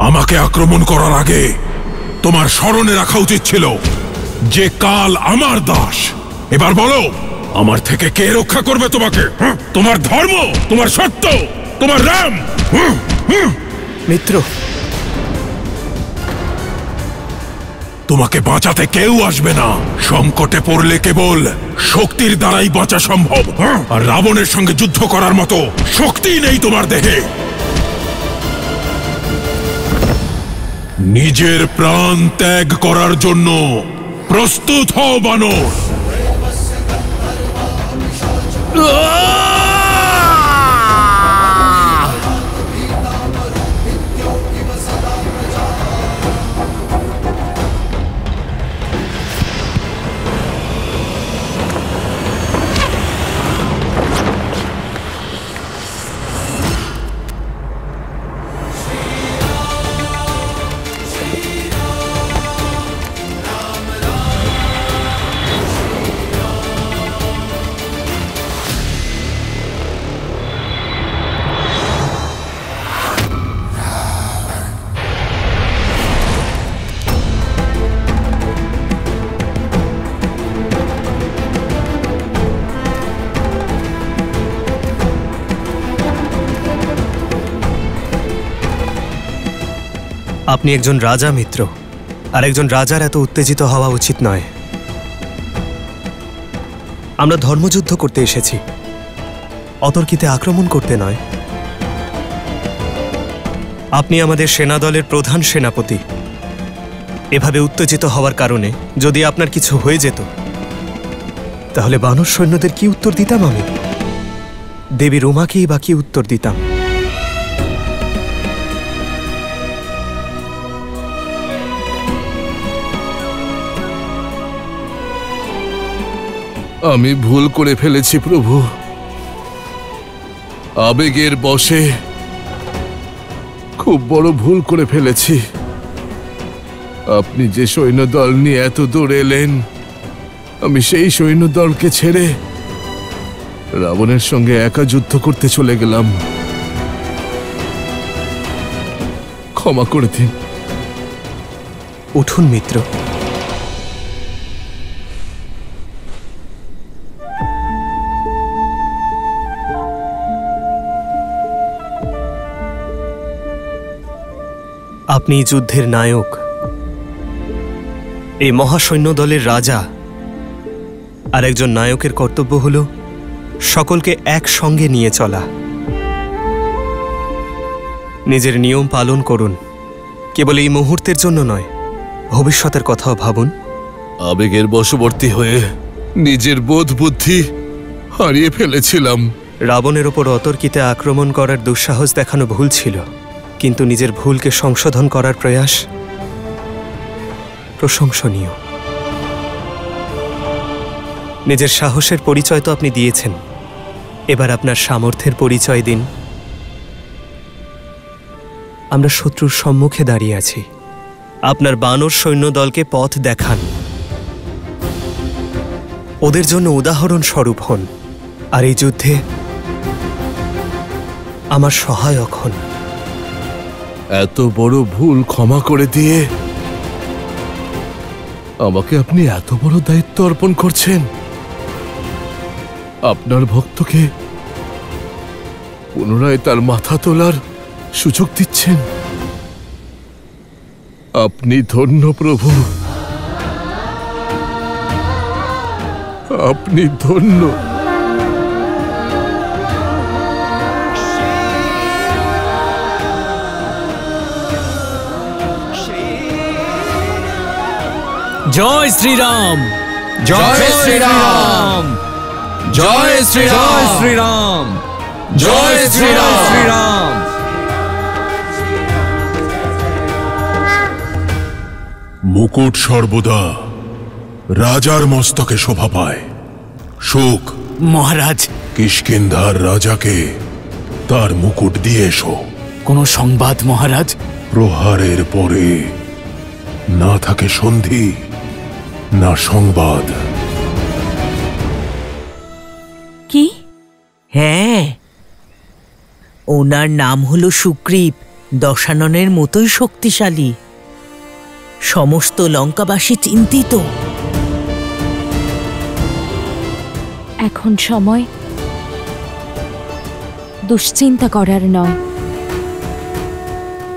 আমাকে আক্রমণ করার আগে তোমার স্মরণে রাখা উচিত ছিল যে কাল আমার দাস। এবার বলো, আমার থেকে কে রক্ষা করবে তোমাকে? তোমার ধর্ম, তোমার সত্য, তোমার রাম? মিত্র, তোমাকে বাঁচাতে কেউ আসবে না। সংকটে পড়লে কেবল শক্তির দ্বারাই বাঁচা সম্ভব। আর রাবণের সঙ্গে যুদ্ধ করার মতো শক্তি নেই তোমার দেহে। নিজের প্রাণ ত্যাগ করার জন্য প্রস্তুত হও বানর। আপনি একজন রাজা মিত্র, আর একজন রাজার এত উত্তেজিত হওয়া উচিত নয়। আমরা ধর্মযুদ্ধ করতে এসেছি, অতর্কিতে আক্রমণ করতে নয়। আপনি আমাদের সেনাদলের প্রধান সেনাপতি। এভাবে উত্তেজিত হওয়ার কারণে যদি আপনার কিছু হয়ে যেত, তাহলে বানর সৈন্যদের কি উত্তর দিতাম আমি? দেবী রোমাকেই বা কি উত্তর দিতাম? আমি ভুল করে ফেলেছি প্রভু। আবেগের বশে খুব বড় ভুল করে ফেলেছি। আপনি যে সৈন্যদল নিয়ে এত দূর এলেন, আমি সেই সৈন্যদলকে ছেড়ে রাবণের সঙ্গে একা যুদ্ধ করতে চলে গেলাম। ক্ষমা করে দিন। উঠুন মিত্র। আপনি যুদ্ধের নায়ক, এই মহাসৈন্য দলের রাজা। আর একজন নায়কের কর্তব্য হল সকলকে একসঙ্গে নিয়ে চলা। নিজের নিয়ম পালন করুন, কেবল এই মুহূর্তের জন্য নয়, ভবিষ্যতের কথাও ভাবুন। আবেগের বশবর্তী হয়ে নিজের বোধ বুদ্ধি হারিয়ে ফেলেছিলাম। রাবণের ওপর অতর্কিতে আক্রমণ করার দুঃসাহস দেখানো ভুল ছিল, কিন্তু নিজের ভুলকে সংশোধন করার প্রয়াস প্রশংসনীয়। নিজের সাহসের পরিচয় তো আপনি দিয়েছেন, এবার আপনার সামর্থ্যের পরিচয় দিন। আমরা শত্রুর সম্মুখে দাঁড়িয়ে আছি, আপনার বানর সৈন্যদলকে পথ দেখান, ওদের জন্য উদাহরণ স্বরূপ হন, আর এই যুদ্ধে আমার সহায়ক হন। এত বড় ভুল ক্ষমা করে দিয়ে আমাকে আপনি এত বড় দায়িত্ব অর্পণ করছেন। আপনার ভক্তকে পুনরায় তার মাথা তোলার সুযোগ দিচ্ছেন। আপনি ধন্য প্রভু, আপনি ধন্য। জয় শ্রীরাম, জয় শ্রীরাম, জয় শ্রীরাম, জয় শ্রীরাম, জয় শ্রীরাম। মুকুট সর্বদা রাজার মস্তকে শোভা পায়। সুখ, মহারাজ, কিষ্কিন্ধার রাজাকে তার মুকুট দিয়ে এসো। কোনো সংবাদ মহারাজ? প্রহারের পরে না থাকে সন্ধি, না সংবাদ। কি? হ্যাঁ, ওনার নাম হলো সুগ্রীব, দশাননের মতোই শক্তিশালী। সমস্ত লঙ্কাবাসী চিন্তিত। এখন সময় দুশ্চিন্তা করার নয়,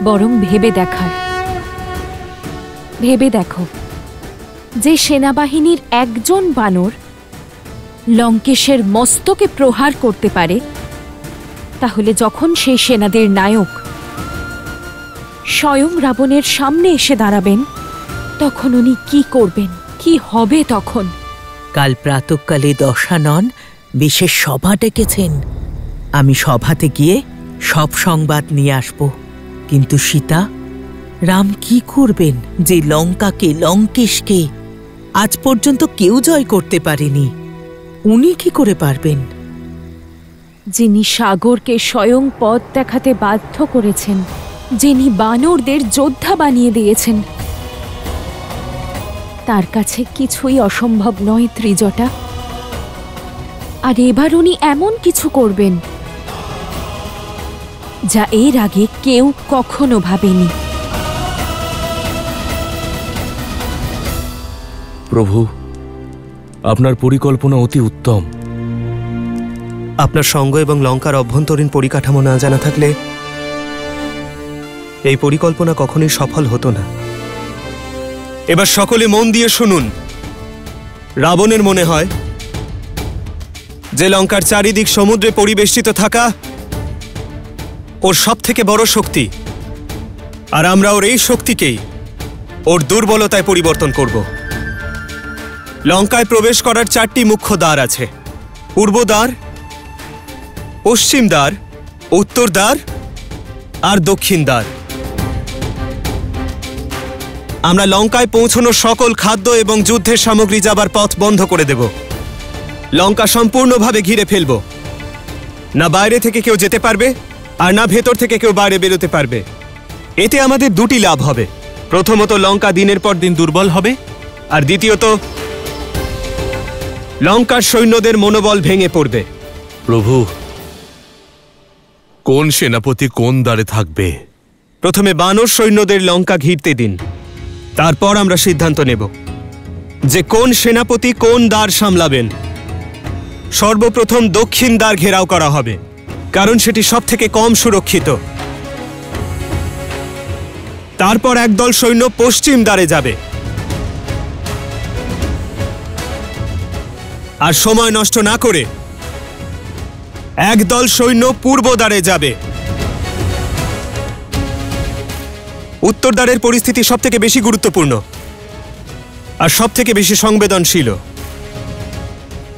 বরং ভেবে দেখার। ভেবে দেখো, যে সেনাবাহিনীর একজন বানর লঙ্কেশের মস্তকে প্রহার করতে পারে, তাহলে যখন সেই সেনাদের নায়ক স্বয়ং রাবণের সামনে এসে দাঁড়াবেন, তখন উনি কি করবেন, কি হবে তখন? কাল প্রাতঃকালে দশানন বিশেষ সভা ডেকেছেন। আমি সভাতে গিয়ে সব সংবাদ নিয়ে আসব। কিন্তু সীতা, রাম কি করবেন যে লঙ্কাকে, লঙ্কেশকে আজ পর্যন্ত কেউ জয় করতে পারেনি? উনি কি করে পারবেন? যিনি সাগরকে স্বয়ং পথ দেখাতে বাধ্য করেছেন, যিনি বানরদের যোদ্ধা বানিয়ে দিয়েছেন, তার কাছে কিছুই অসম্ভব নয় ত্রিজটা। আর এবার উনি এমন কিছু করবেন যা এর আগে কেউ কখনো ভাবেনি। প্রভু, আপনার পরিকল্পনা অতি উত্তম। আপনার সঙ্গ এবং লঙ্কার অভ্যন্তরীণ পরিকাঠামো না জানা থাকলে এই পরিকল্পনা কখনোই সফল হতো না। এবার সকলে মন দিয়ে শুনুন। রাবণের মনে হয় যে লঙ্কার চারিদিক সমুদ্রে পরিবেষ্টিত থাকা ওর সবথেকে বড় শক্তি, আর আমরা ওর এই শক্তিকেই ওর দুর্বলতায় পরিবর্তন করব। লঙ্কায় প্রবেশ করার 4টি মুখ্য দ্বার আছে: পূর্ব দ্বার, পশ্চিম দ্বার, উত্তর দ্বার আর দক্ষিণ দ্বার। আমরা লঙ্কায় পৌঁছানো সকল খাদ্য এবং যুদ্ধের সামগ্রী যাবার পথ বন্ধ করে দেব। লঙ্কা সম্পূর্ণভাবে ঘিরে ফেলব। না বাইরে থেকে কেউ যেতে পারবে, আর না ভেতর থেকে কেউ বাইরে বেরোতে পারবে। এতে আমাদের 2টি লাভ হবে। প্রথমত, লঙ্কা দিনের পর দিন দুর্বল হবে, আর দ্বিতীয়ত, লঙ্কার সৈন্যদের মনোবল ভেঙে পড়বে। প্রভু, কোন সেনাপতি কোন দ্বারে থাকবে? প্রথমে বানর সৈন্যদের লঙ্কা ঘিরতে দিন, তারপর আমরা সিদ্ধান্ত নেব যে কোন সেনাপতি কোন দ্বার সামলাবেন। সর্বপ্রথম দক্ষিণ দ্বার ঘেরাও করা হবে, কারণ সেটি সবথেকে কম সুরক্ষিত। তারপর একদল সৈন্য পশ্চিম দ্বারে যাবে, আর সময় নষ্ট না করে একদল সৈন্য পূর্ব দ্বারে যাবে। উত্তর দ্বারের পরিস্থিতি সবথেকে বেশি গুরুত্বপূর্ণ আর সবথেকে বেশি সংবেদনশীল।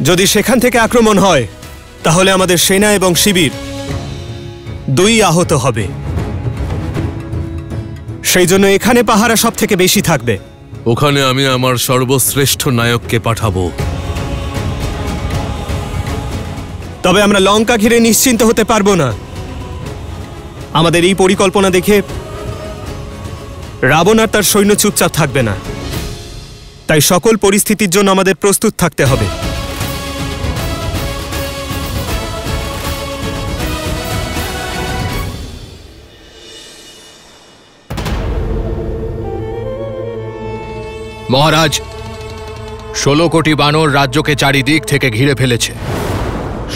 যদি সেখান থেকে আক্রমণ হয়, তাহলে আমাদের সেনা এবং শিবির 2 আহত হবে। সেই জন্য এখানে পাহারা সবথেকে বেশি থাকবে। ওখানে আমি আমার সর্বশ্রেষ্ঠ নায়ককে পাঠাবো। তবে আমরা লঙ্কা ঘিরে নিশ্চিন্ত হতে পারবো না। আমাদের এই পরিকল্পনা দেখে রাবণ আর তার সৈন্য চুপচাপ থাকবে না। তাই সকল পরিস্থিতির জন্য আমাদের প্রস্তুত থাকতে হবে। মহারাজ, 16 কোটি বানর রাজ্যকে চারিদিক থেকে ঘিরে ফেলেছে।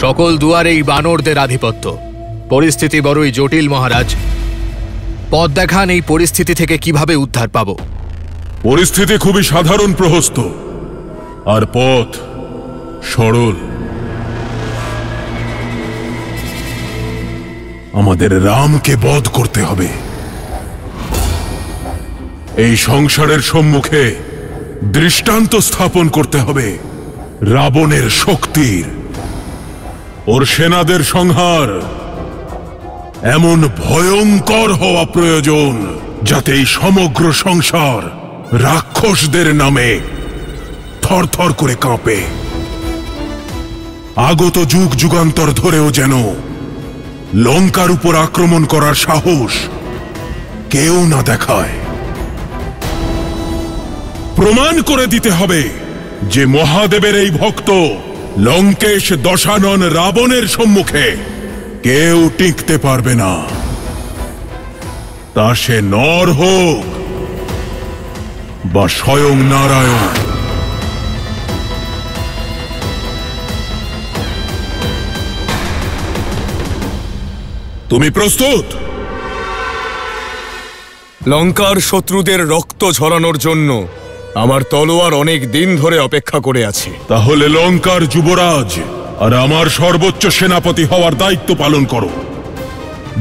সকল দুয়ারেই বানরদের আধিপত্য। পরিস্থিতি বড়ই জটিল মহারাজ। পথ দেখান, এই পরিস্থিতি থেকে কিভাবে উদ্ধার পাব? পরিস্থিতি খুবই সাধারণ প্রহস্ত, আর পথ সরল। আমাদের রামকে বধ করতে হবে। এই সংসারের সম্মুখে দৃষ্টান্ত স্থাপন করতে হবে রাবণের শক্তির। ওর সেনাদের সংহার এমন ভয়ঙ্কর হওয়া প্রয়োজন যাতে এই সমগ্র সংসার রাক্ষসদের নামে থরথর করে কাঁপে। আগত যুগ যুগান্তর ধরেও যেন লঙ্কার উপর আক্রমণ করার সাহস কেউ না দেখায়। প্রমাণ করে দিতে হবে যে মহাদেবের এই ভক্ত লঙ্কেশ দশানন রাবণের সম্মুখে কেউ টিকতে পারবে না, তা সে নর হোক বা স্বয়ং নারায়ণ। তুমি প্রস্তুত? লঙ্কার শত্রুদের রক্ত ঝরানোর জন্য আমার তলোয়ার অনেক দিন ধরে অপেক্ষা করে আছে। তাহলে লঙ্কার যুবরাজ আর আমার সর্বোচ্চ সেনাপতি হওয়ার দায়িত্ব পালন করো।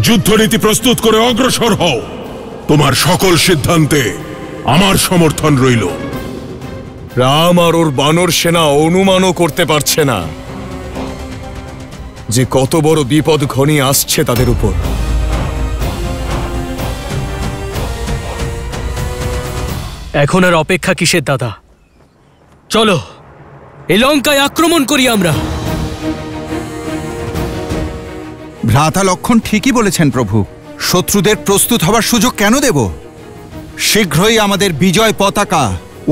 যুদ্ধনীতি প্রস্তুত করে অগ্রসর হও। তোমার সকল সিদ্ধান্তে আমার সমর্থন রইল। রাম আর ওর বানর সেনা অনুমানও করতে পারছে না যে কত বড় বিপদ ঘনিয়ে আসছে তাদের উপর। এখন আর অপেক্ষা কিসের দাদা? চলো এই লঙ্কায় আক্রমণ করি আমরা। ভ্রাতা লক্ষণ ঠিকই বলেছেন প্রভু। শত্রুদের প্রস্তুত হবার সুযোগ কেন দেব? শীঘ্রই আমাদের বিজয় পতাকা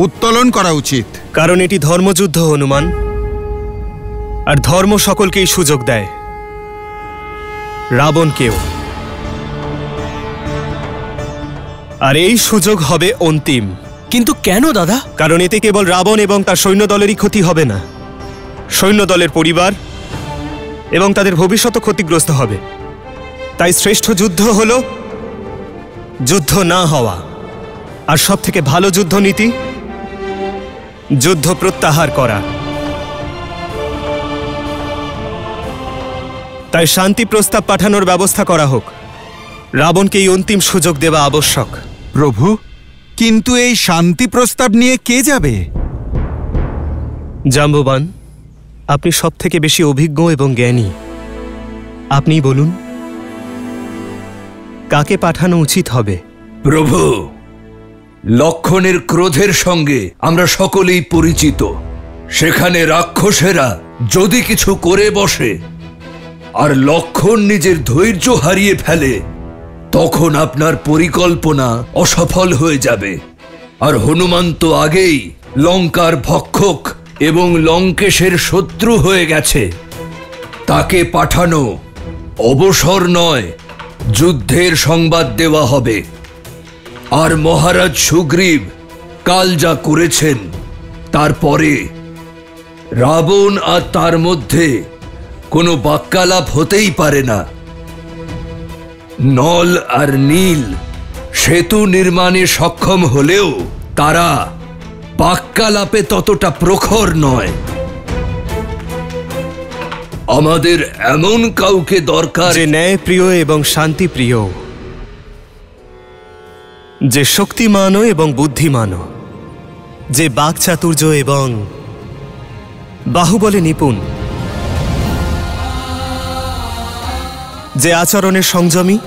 উত্তোলন করা উচিত। কারণ এটি ধর্মযুদ্ধ হনুমান, আর ধর্ম সকলকেই সুযোগ দেয়, রাবণকেও। আর এই সুযোগ হবে অন্তিম। কিন্তু কেন দাদা? কারণ এতে কেবল রাবণ এবং তার সৈন্যদলেরই ক্ষতি হবে না, সৈন্যদলের পরিবার এবং তাদের ভবিষ্যৎ ক্ষতিগ্রস্ত হবে। তাই শ্রেষ্ঠ যুদ্ধ হল যুদ্ধ না হওয়া, আর সব থেকে ভালো যুদ্ধনীতি যুদ্ধ প্রত্যাহার করা। তাই শান্তি প্রস্তাব পাঠানোর ব্যবস্থা করা হোক। রাবণকে এই অন্তিম সুযোগ দেওয়া আবশ্যক। প্রভু, কিন্তু এই শান্তি প্রস্তাব নিয়ে কে যাবে? জাম্ববান, আপনি সব থেকে বেশি অভিজ্ঞ এবং জ্ঞানী। আপনিই বলুন কাকে পাঠানো উচিত হবে? প্রভু, লক্ষণের ক্রোধের সঙ্গে আমরা সকলেই পরিচিত। সেখানে রাক্ষসেরা যদি কিছু করে বসে আর লক্ষণ নিজের ধৈর্য হারিয়ে ফেলে, তখন আপনার পরিকল্পনা অসফল হয়ে যাবে। আর হনুমান তো আগেই লঙ্কার ভক্ষক এবং লঙ্কেশের শত্রু হয়ে গেছে। তাকে পাঠানো অবসর নয়, যুদ্ধের সংবাদ দেওয়া হবে। আর মহারাজ সুগ্রীব কাল যা করেছেন, তারপরে রাবণ আর তার মধ্যে কোনো বাক্যালাপ হতেই পারে না। নল আর নীল সেতু নির্মাণে সক্ষম হলেও তারা বাক্যালাপে ততটা প্রখর নয়। আমাদের এমন কাউকে দরকার যে ন্যায়প্রিয় এবং শান্তিপ্রিয়, যে শক্তিমানও এবং বুদ্ধিমানও, যে বাকচাতুর্য এবং বাহুবলে নিপুণ, যে আচরণে সংযমী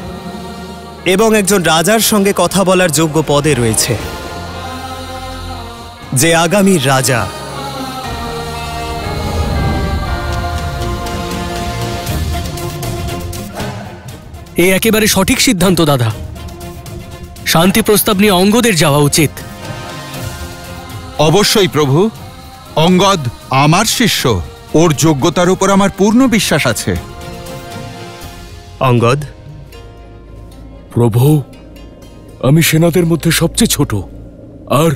এবং একজন রাজার সঙ্গে কথা বলার যোগ্য পদে রয়েছে, যে আগামীর রাজা। এ একেবারে সঠিক সিদ্ধান্ত দাদা। শান্তি প্রস্তাব নিয়ে অঙ্গদের যাওয়া উচিত। অবশ্যই প্রভু। অঙ্গদ আমার শিষ্য, ওর যোগ্যতার উপর আমার পূর্ণ বিশ্বাস আছে। অঙ্গদ? প্রভু, আমি সেনাদের মধ্যে সবচেয়ে ছোট, আর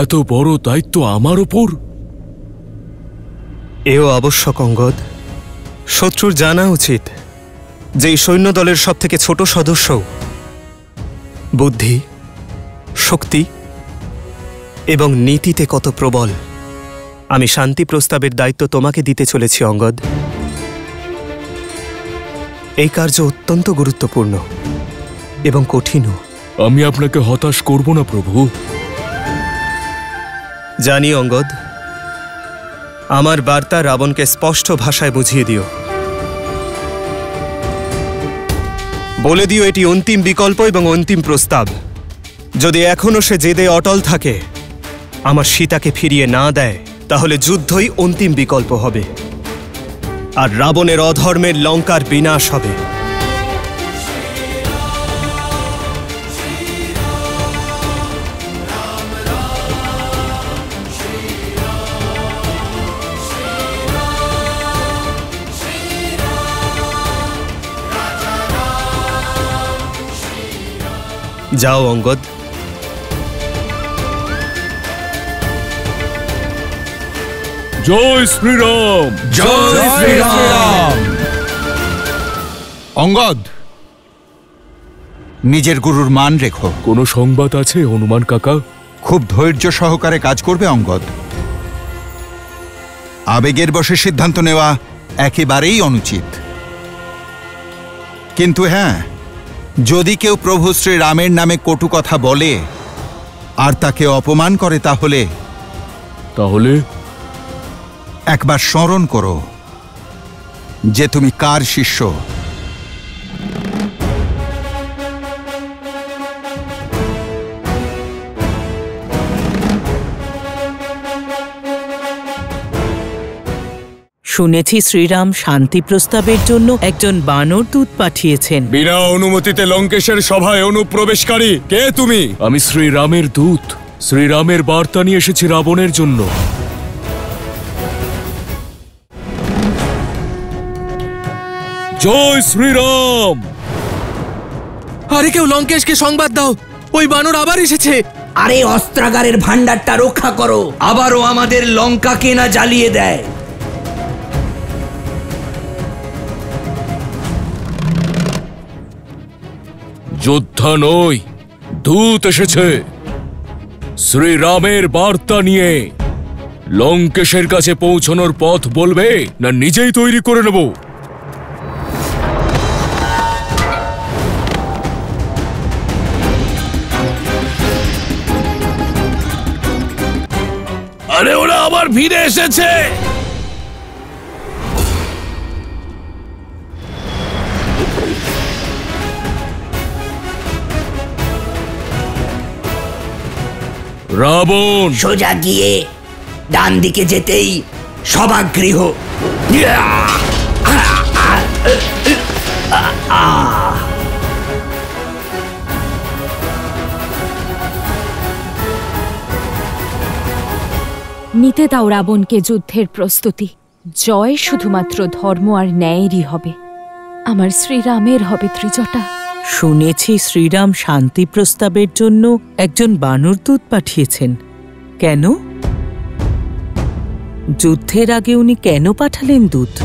এত বড় দায়িত্ব আমার উপর। এও আবশ্যক অঙ্গদ। শত্রুর জানা উচিত যে এই সৈন্যদলের সব থেকে ছোট সদস্য বুদ্ধি, শক্তি এবং নীতিতে কত প্রবল। আমি শান্তি প্রস্তাবের দায়িত্ব তোমাকে দিতে চলেছি অঙ্গদ। এই কার্য অত্যন্ত গুরুত্বপূর্ণ এবং কঠিনও। আমি আপনাকে হতাশ করব না প্রভু। জানি অঙ্গদ। আমার বার্তা রাবণকে স্পষ্ট ভাষায় বুঝিয়ে দিও। বলে দিও এটি অন্তিম বিকল্প এবং অন্তিম প্রস্তাব। যদি এখনো সে জেদে অটল থাকে, আমার সীতাকে ফিরিয়ে না দেয়, তাহলে যুদ্ধই অন্তিম বিকল্প হবে, আর রাবণের অধর্মের লঙ্কার বিনাশ হবে। যাও অঙ্গদ। জয় শ্রীরাম, জয় শ্রীরাম। অঙ্গদ, নিজের গুরুর মান রেখো। কোনো সংবাদ আছে হনুমান কাকা? খুব ধৈর্য সহকারে কাজ করবে অঙ্গদ। আবেগের বশে সিদ্ধান্ত নেওয়া একেবারেই অনুচিত। কিন্তু হ্যাঁ, যদি কেউ প্রভু শ্রীরামের নামে কটু কথা বলে আর তাকে অপমান করে তাহলে একবার স্মরণ করো যে তুমি কার শিষ্য। শুনেছি শ্রীরাম শান্তি প্রস্তাবের জন্য একজন বানর দূত পাঠিয়েছেন। বিনা অনুমতিতে লঙ্কেশের সভায় অনুপ্রবেশকারী কে তুমি? আমি শ্রীরামের দূত। শ্রীরামের বার্তা নিয়ে এসেছি রাবণের জন্য। জয় শ্রীরাম। আরে কেউ লঙ্কেশকে সংবাদ দাও, ওই বানর আবার এসেছে। আরে অস্ত্রাগারের ভান্ডারটা রক্ষা করো, আবারও আমাদের লঙ্কাকে না জ্বালিয়ে দেয়। যোদ্ধা নই, দূত এসেছে শ্রীরামের বার্তা নিয়ে। লঙ্কেশের কাছে পৌঁছানোর পথ বলবে না নিজেই তৈরি করে নেব? আরে ওরা আবার ফিরে এসেছে। রাবণ সোজা গিয়ে ডান দিকে যেতেই সভাগৃহ। নিতে দাও রাবণকে যুদ্ধের প্রস্তুতি। জয় শুধুমাত্র ধর্ম আর ন্যায়েরই হবে, আমার শ্রীরামের হবে ত্রিজটা। শুনেছি শ্রীরাম শান্তি প্রস্তাবের জন্য একজন বানর দূত পাঠিয়েছেন। কেন? যুদ্ধের আগে উনি কেন পাঠালেন দূত?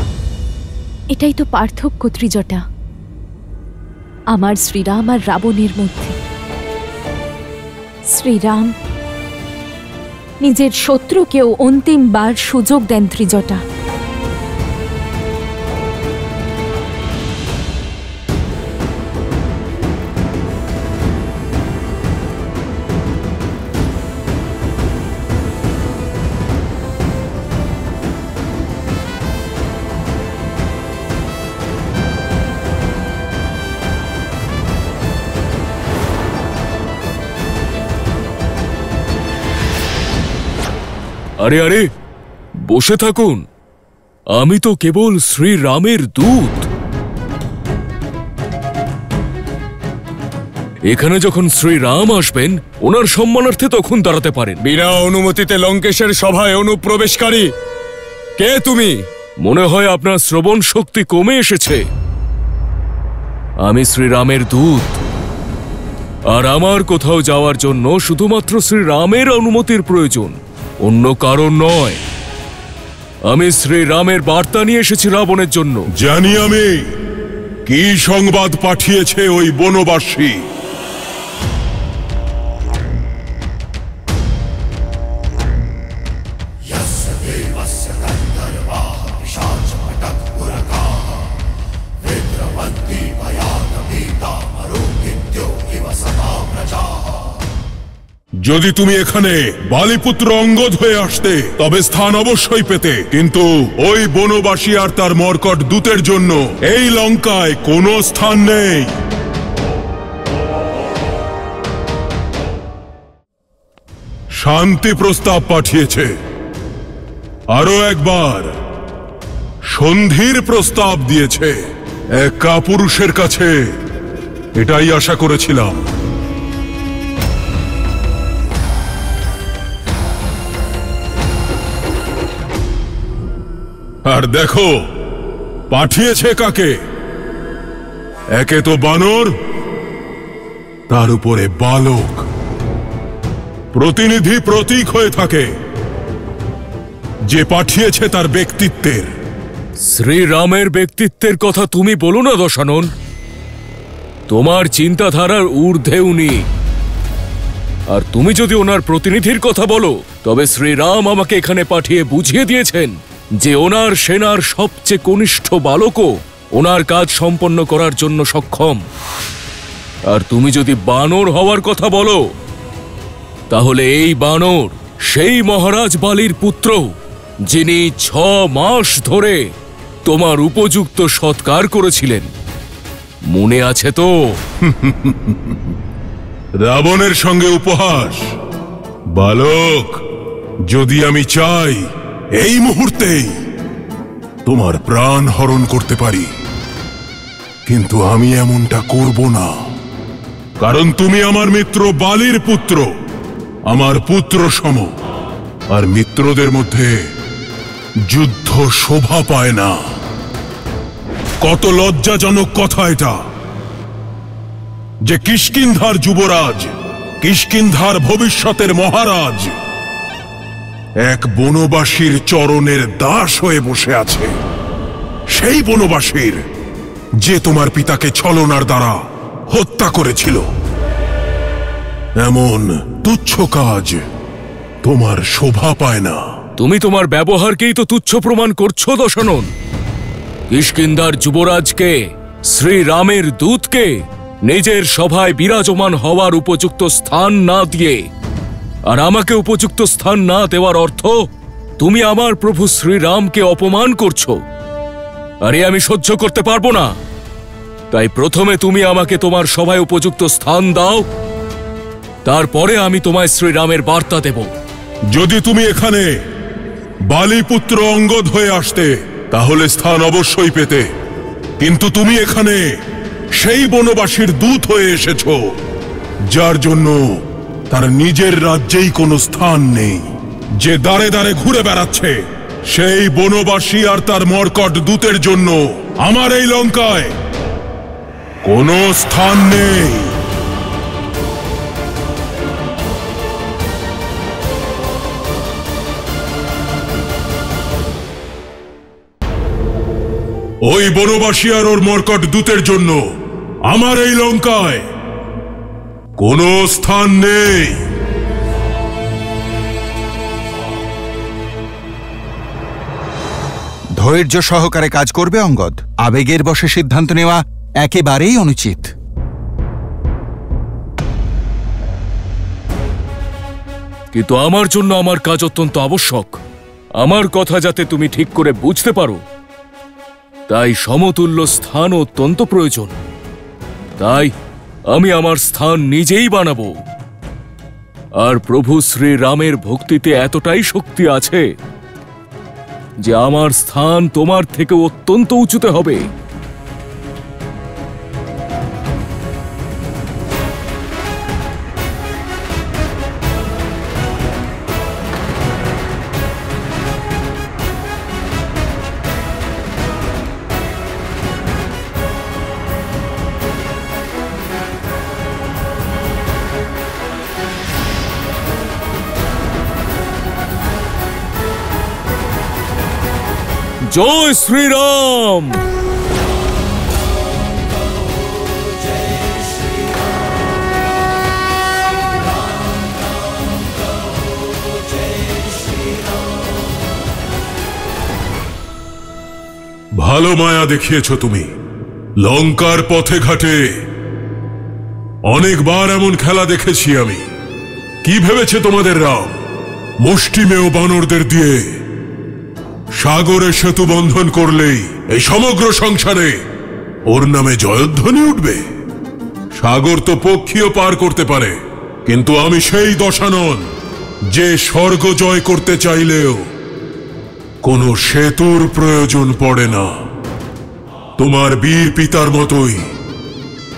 এটাই তো পার্থক্য ত্রিজটা, আমার শ্রীরাম আর রাবণের মধ্যে। শ্রীরাম নিজের শত্রুকেও অন্তিমবার সুযোগ দেন ত্রিজটা। আরে আরে বসে থাকুন, আমি তো কেবল শ্রীরামের দূত। এখানে যখন শ্রীরাম আসবেন ওনার সম্মানার্থে তখন দাঁড়াতে পারেন। বিনা অনুমতিতে লঙ্কেশের সভায় অনুপ্রবেশকারী কে তুমি? মনে হয় আপনার শ্রবণ শক্তি কমে এসেছে। আমি শ্রীরামের দূত, আর আমার কোথাও যাওয়ার জন্য শুধুমাত্র শ্রীরামের অনুমতির প্রয়োজন, অন্য কারণ নয়। আমি শ্রীরামের বার্তা নিয়ে এসেছি রাবণের জন্য। জানি আমি কি সংবাদ পাঠিয়েছে ওই বনবাসী। যদি তুমি এখানে বালিপুত্র অঙ্গদ হয়ে আসতে তবে স্থান অবশ্যই পেতে, কিন্তু ওই বনবাসী আর তার মর্কট দূতের জন্য এই লঙ্কায় কোনো স্থান নেই। শান্তি প্রস্তাব পাঠিয়েছে। আরো একবার সন্ধির প্রস্তাব দিয়েছে। এক কাপুরুষের কাছে এটাই আশা করেছিলাম। আর দেখো পাঠিয়েছে কাকে। একে তো বানর, তার উপরে বালক। প্রতিনিধি প্রতীক হয়ে থাকে। যে পাঠিয়েছে তার ব্যক্তিত্বের। শ্রীরামের ব্যক্তিত্বের কথা তুমি বলো না দশানন। তোমার চিন্তাধারার ঊর্ধ্বে উনি। আর তুমি যদি ওনার প্রতিনিধির কথা বলো, তবে শ্রীরাম আমাকে এখানে পাঠিয়ে বুঝিয়ে দিয়েছেন যে ওনার সেনার সবচেয়ে কনিষ্ঠ বালকও ওনার কাজ সম্পন্ন করার জন্য সক্ষম। আর তুমি যদি বানর হওয়ার কথা বলো, তাহলে এই বানর সেই মহারাজ বালির পুত্র, যিনি 6 মাস ধরে তোমার উপযুক্ত সৎকার করেছিলেন। মনে আছে তো? রাবণের সঙ্গে উপহাস। বালক, যদি আমি চাই এই মুহূর্তেই তোমার প্রাণ হরণ করতে পারি, কিন্তু আমি এমনটা করব না। কারণ তুমি আমার মিত্র বালির পুত্র, আমার পুত্র সম। আর মিত্রদের মধ্যে যুদ্ধ শোভা পায় না। কত লজ্জাজনক কথা এটা যে কিষ্কিন্ধার যুবরাজ, কিষ্কিন্ধার ভবিষ্যতের মহারাজ এক বনবাসীর চরণের দাস হয়ে বসে আছে। সেই বনবাসীর যে তোমার পিতাকে ছলনার দ্বারা হত্যা করেছিল। এমন তুচ্ছ কাজ তোমার শোভা পায় না। তুমি তোমার ব্যবহারকেই তো তুচ্ছ প্রমাণ করছো দশানন। কিষ্কিন্ধার যুবরাজকে, শ্রীরামের দূতকে নিজের সভায় বিরাজমান হওয়ার উপযুক্ত স্থান না দিয়ে, আর আমাকে উপযুক্ত স্থান না দেওয়ার অর্থ তুমি আমার প্রভু শ্রীরামকে অপমান করছো। আরে আমি সহ্য করতে পারবো না। তাই প্রথমে তুমি আমাকে তোমার সভায় উপযুক্ত স্থান দাও, তারপরে আমি তোমায় শ্রীরামের বার্তা দেব। যদি তুমি এখানে বালিপুত্র অঙ্গদ হয়ে আসতে, তাহলে স্থান অবশ্যই পেতে। কিন্তু তুমি এখানে সেই বনবাসীর দূত হয়ে এসেছ, যার জন্য তার নিজের রাজ্যেই কোনো স্থান নেই। যে দাঁড়ে দাঁড়ে ঘুরে বেড়াচ্ছে, সেই বনবাসী আর তার মর্কট দূতের জন্য আমার এই লঙ্কায় কোনো স্থান নেই। ওই বনবাসী আর ওর মর্কট দূতের জন্য আমার এই লঙ্কায় কোনো স্থান নেই। ধৈর্য সহকারে কাজ করবে অঙ্গদ। আবেগের বশে সিদ্ধান্ত নেওয়া একেবারেই অনুচিত। কিন্তু আমার জন্য আমার কাজ অত্যন্ত আবশ্যক। আমার কথা যাতে তুমি ঠিক করে বুঝতে পারো, তাই সমতুল্য স্থান অত্যন্ত প্রয়োজন। তাই আমি আমার স্থান নিজেই বানাবো। আর প্রভু শ্রীরামের ভক্তিতে এতটাই শক্তি আছে যে আমার স্থান তোমার থেকে অত্যন্ত উঁচুতে হবে। জয় শ্রীরাম। ভালো মায়া দেখিয়েছ তুমি। লঙ্কার পথে ঘাটে অনেকবার এমন খেলা দেখেছি আমি। কি ভেবেছে তোমাদের রাম? মুষ্টিমেয় বানরদের দিয়ে সাগরে সেতু বন্ধন করলেই এই সমগ্র সংসারে ওর নামে জয়ধ্বনি উঠবে? সাগর তো পক্ষীও পার করতে পারে, কিন্তু আমি সেই দশানন যে স্বর্গ জয় করতে চাইলেও কোনো সেতুর প্রয়োজন পড়ে না। তোমার বীর পিতার মতোই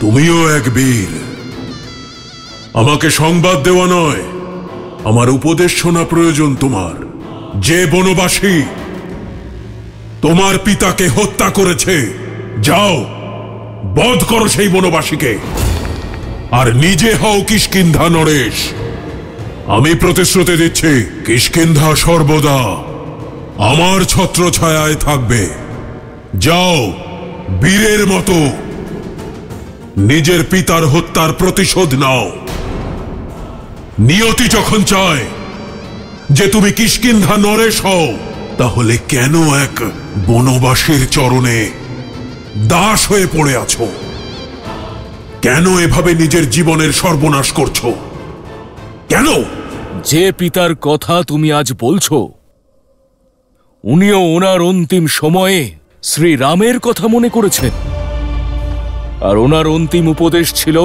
তুমিও এক বীর। আমাকে সংবাদ দেওয়া নয়, আমার উপদেশ শোনা প্রয়োজন তোমার। যে বনবাসী তোমার পিতাকে হত্যা করেছে, যাও বধ করো সেই বনবাসীকে, আর নিজে হও কিষ্কিন্ধা নরেশ। আমি প্রতিশ্রুতি দিচ্ছি, কিষ্কিন্ধা সর্বদা আমার ছত্রছায়ায় থাকবে। যাও বীরের মতো নিজের পিতার হত্যার প্রতিশোধ নাও। নিয়তি যখন চায় যে তুমি কিষ্কিন্ধা নরেশ হও, তাহলে কেন এক বনবাসীর চরণে দাস হয়ে পড়ে আছো? কেন এভাবে নিজের জীবনের সর্বনাশ করছো? কেন? যে পিতার কথা তুমি আজ বলছো, উনিও ওনার অন্তিম সময়ে শ্রীরামের কথা মনে করেছেন। আর ওনার অন্তিম উপদেশ ছিল,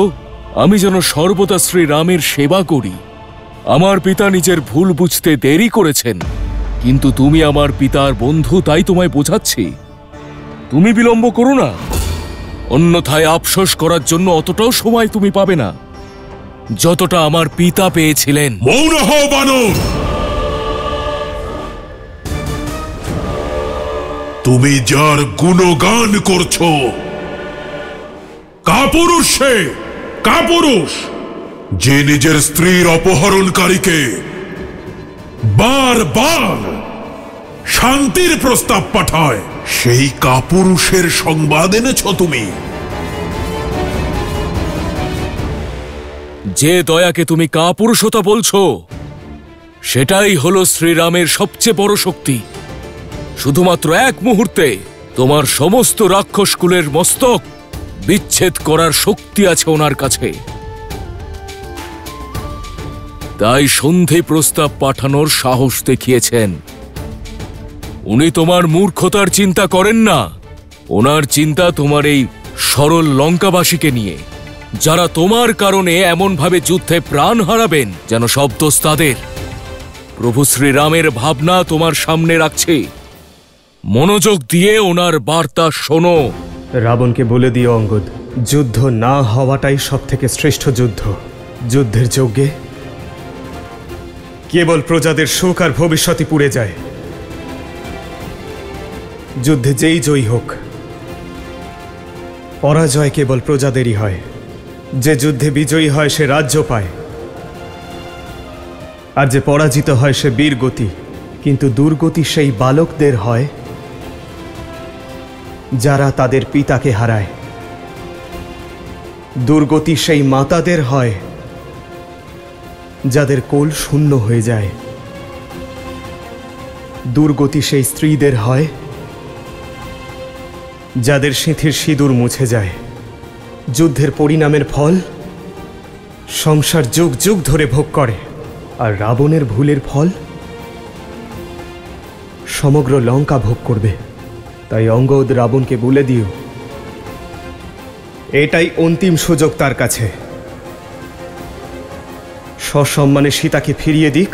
আমি যেন সর্বদা শ্রীরামের সেবা করি। আমার পিতা নিজের ভুল বুঝতে দেরি করেছেন, কিন্তু তুমি আমার পিতার বন্ধু, তাই তোমায় বোঝাচ্ছি, তুমি বিলম্ব করো না। অন্যথায় আফসোস করার জন্য অতটাও সময় তুমি পাবে না যতটা আমার পিতা পেয়েছিলেন। মৌন হও বানর! তুমি যার গুণগান করছো, কাপুরুষ সে, কাপুরুষ যে নিজের স্ত্রীর অপহরণকারীকে বারবার শান্তির প্রস্তাব পাঠায়, সেই কাপুরুষের সংবাদ এনেছ তুমি। যে দয়াকে তুমি কাপুরুষতা বলছো, সেটাই হলো শ্রীরামের সবচেয়ে বড় শক্তি। শুধুমাত্র এক মুহূর্তে তোমার সমস্ত রাক্ষস কুলের মস্তক বিচ্ছেদ করার শক্তি আছে ওনার কাছে। তাই সন্ধি প্রস্তাব পাঠানোর সাহস দেখিয়েছেন। উনি তোমার মূর্খতার চিন্তা করেন না, ওনার চিন্তা তোমার এই সরল লঙ্কাবাসীকে নিয়ে, যারা তোমার কারণে এমনভাবে যুদ্ধে প্রাণ হারাবেন যেন সব দোষ তাদের। প্রভু শ্রীরামের ভাবনা তোমার সামনে রাখছে, মনোযোগ দিয়ে ওনার বার্তা শোনো। রাবণকে বলে দিও অঙ্গদ, যুদ্ধ না হওয়াটাই সব থেকে শ্রেষ্ঠ যুদ্ধ। যুদ্ধের যজ্ঞে কেবল প্রজাদের সুখ আর ভবিষ্যৎই পুড়ে যায়। যুদ্ধে যেই জয়ী হোক, পরাজয় কেবল প্রজাদেরই হয়। যে যুদ্ধে বিজয়ী হয় সে রাজ্য পায়, আর যে পরাজিত হয় সে বীরগতি। কিন্তু দুর্গতি সেই বালকদের হয় যারা তাদের পিতাকে হারায়। দুর্গতি সেই মাতাদের হয় যাদের কোল শূন্য হয়ে যায়। দুর্গতি সেই স্ত্রীদের হয় যাদের সিঁথির সিঁদুর মুছে যায়। যুদ্ধের পরিণামের ফল সংসার যুগ যুগ ধরে ভোগ করে, আর রাবণের ভুলের ফল সমগ্র লঙ্কা ভোগ করবে। তাই অঙ্গদ রাবণকে বলে দিও, এটাই অন্তিম সুযোগ তার কাছে। সসম্মানে সীতাকে ফিরিয়ে দিক,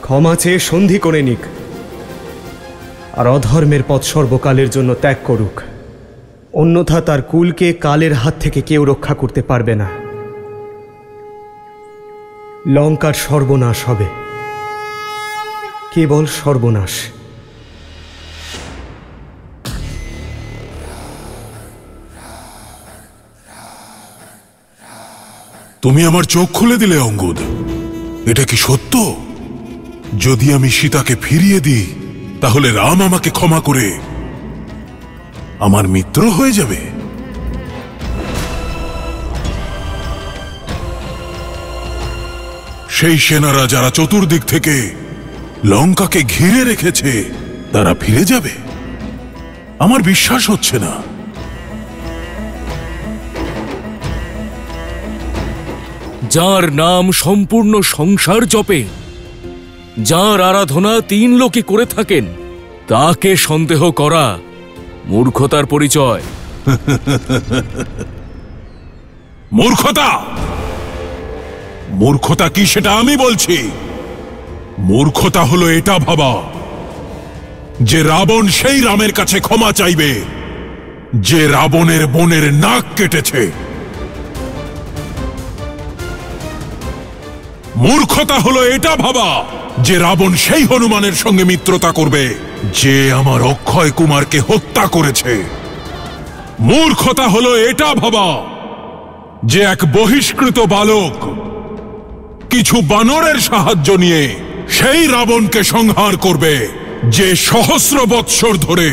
ক্ষমা চেয়ে সন্ধি করে নিক, আর অধর্মের পথ সর্বকালের জন্য ত্যাগ করুক। অন্যথা তার কুলকে কালের হাত থেকে কেউ রক্ষা করতে পারবে না। লঙ্কার সর্বনাশ হবে, কেবল সর্বনাশ। তুমি আমার চোখ খুলে দিলে অঙ্গদ। এটা কি সত্য? যদি আমি সীতাকে ফিরিয়ে দিই, তাহলে রাম আমাকে ক্ষমা করে আমার মিত্র হয়ে যাবে? সেই সেনারা যারা চতুর্দিক থেকে লঙ্কাকে ঘিরে রেখেছে, তারা ফিরে যাবে? আমার বিশ্বাস হচ্ছে না। যার নাম সম্পূর্ণ সংসার জপে, যার আরাধনা 3 লোকে করে থাকেন, তাকে সন্দেহ করা মূর্খতার পরিচয়। মূর্খতা? মূর্খতা কি সেটা আমি বলছি। মূর্খতা হলো এটা ভাবা যে রাবণ সেই রামের কাছে ক্ষমা চাইবে যে রাবণের বোনের নাক কেটেছে। মূর্খতা হলো এটা ভাবা যে রাবণ সেই হনুমানের সঙ্গে মিত্রতা করবে যে আমার অক্ষয় কুমারকে হত্যা করেছে। মূর্খতা হলো এটা ভাবা যে এক বহিষ্কৃত বালক কিছু বানরের সাহায্য নিয়ে সেই রাবণকে সংহার করবে যে সহস্র বৎসর ধরে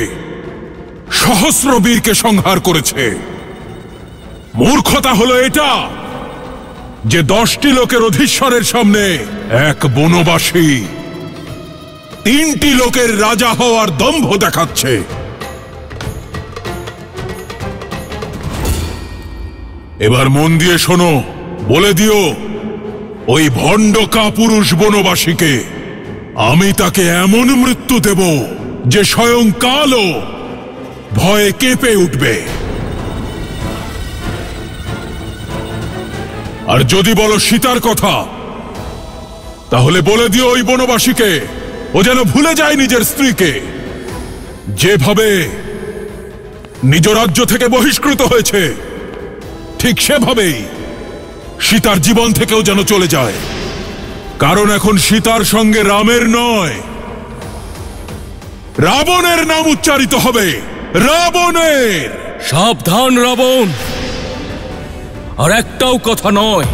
সহস্র বীরকে সংহার করেছে। মূর্খতা হলো এটা যে 10টি লোকের অধীশ্বরের সামনে এক বনবাসী 3টি লোকের রাজা হওয়ার দম্ভ দেখাচ্ছে। এবার মন দিয়ে শোনো, বলে দিও ওই ভণ্ড কাপুরুষ বনবাসীকে আমি তাকে এমন মৃত্যু দেব যে স্বয়ং কালও ভয়ে কেঁপে উঠবে। আর যদি বলো সীতার কথা, তাহলে বলে দিও ওই বনবাসীকে ও যেন ভুলে যায় নিজের স্ত্রীকে। যেভাবে নিজ রাজ্য থেকে বহিষ্কৃত হয়েছে ঠিক সেভাবেই সীতার জীবন থেকেও যেন চলে যায়। কারণ এখন সীতার সঙ্গে রামের নয়, রাবণের নাম উচ্চারিত হবে। রাবণের। সাবধান রাবণ, আর একটাও কথা নয়।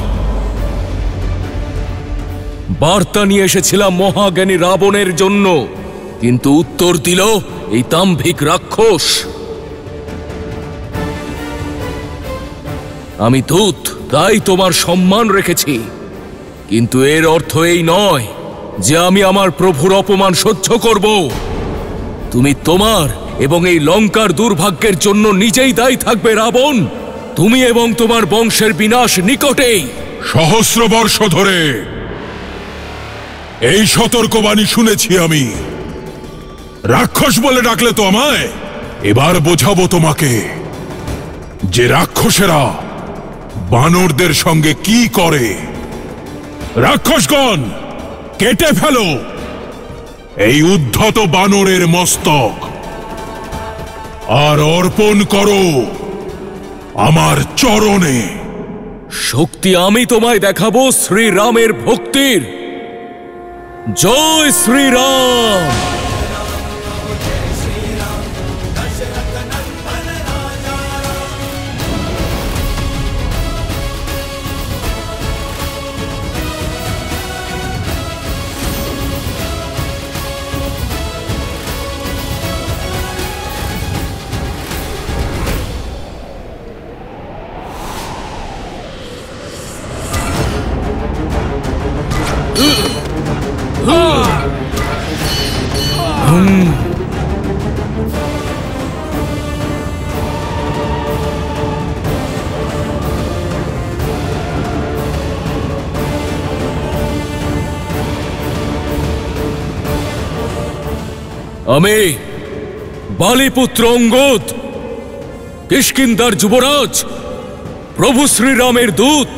বার্তা নিয়ে এসেছিলাম মহাজ্ঞানী রাবণের জন্য, কিন্তু উত্তর দিল এই দাম্ভিক রাক্ষস। আমি দূত, তাই তোমার সম্মান রেখেছি, কিন্তু এর অর্থ এই নয় যে আমি আমার প্রভুর অপমান সহ্য করব। তুমি তোমার এবং এই লঙ্কার দুর্ভাগ্যের জন্য নিজেই দায়ী থাকবে রাবণ। তুমি এবং তোমার বংশের বিনাশ নিকটেই। সহস্র বর্ষ ধরে এই সতর্কবাণী শুনেছি আমি। রাক্ষস বলে ডাকলে তো আমায়। এবার বোঝাবো তোমাকে যে রাক্ষসেরা বানরদের সঙ্গে কি করে। রাক্ষসগণ, কেটে ফেলো এই উদ্ধত বানরের মস্তক আর অর্পণ করো আমার চরণে। শক্তি আমি তোমায় দেখাবো শ্রীরামের ভক্তির। জয় শ্রীরাম। আমি বালিপুত্র অঙ্গদ, কিষ্কিন্ধার যুবরাজ, প্রভু শ্রীরামের দূত,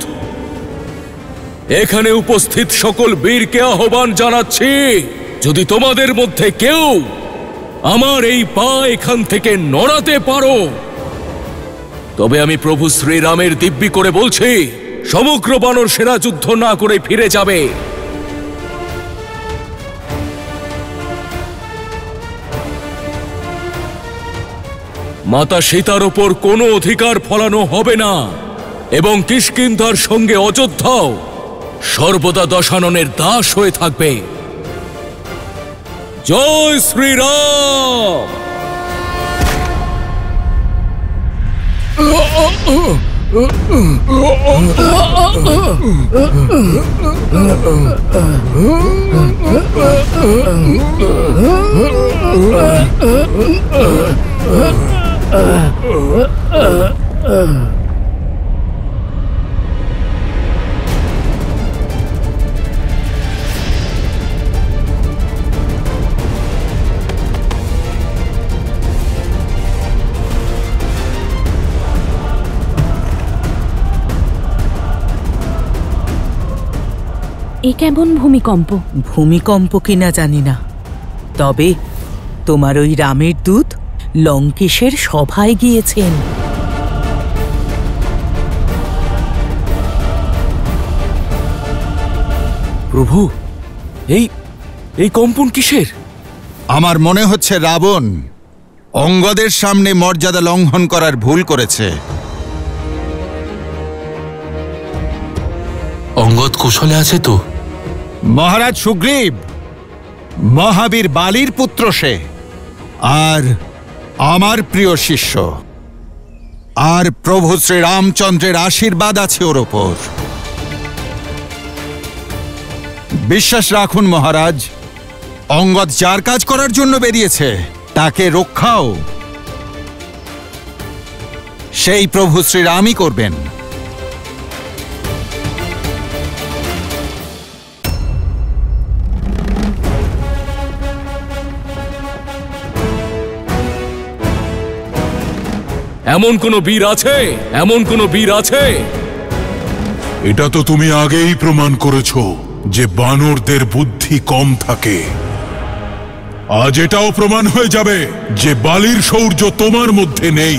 এখানে উপস্থিত সকল বীরকে আহ্বান জানাচ্ছি, যদি তোমাদের মধ্যে কেউ আমার এই পা এখান থেকে নড়াতে পারো, তবে আমি প্রভু শ্রীরামের দিব্যি করে বলছি সমগ্র বানর সেনা যুদ্ধ না করে ফিরে যাবে। মাতা সীতার ওপর কোনো অধিকার ফলানো হবে না এবং কিষ্কিন্ধার সঙ্গে অযোধ্যাও সর্বদা দশাননের দাস হয়ে থাকবে। জয় শ্রীরাম। এ কেমন ভূমিকম্প? ভূমিকম্প কিনা জানি না, তবে তোমার ওই রামের দূত লঙ্কেশের সভায় গিয়েছেন। প্রভু, এই কম্পন কিসের? আমার মনে হচ্ছে রাবণ অঙ্গদের সামনে মর্যাদা লঙ্ঘন করার ভুল করেছে। অঙ্গদ কুশলে আছে তো? মহারাজ সুগ্রীব মহাবীর বালির পুত্র সে, আর আমার প্রিয় শিষ্য, আর প্রভু শ্রীরামচন্দ্রের আশীর্বাদ আছে ওর ওপর। বিশ্বাস রাখুন মহারাজ, অঙ্গদ যার কাজ করার জন্য বেরিয়েছে তাকে রক্ষাও সেই প্রভু শ্রীরামই করবেন। এমন কোন বীর আছে? এমন কোন বীর আছে? এটা তো তুমি আগেই প্রমাণ করেছো যে বানরদের বুদ্ধি কম থাকে। আজ এটাও প্রমাণ হয়ে যাবে যে বালির শৌর্য তোমার মধ্যে নেই।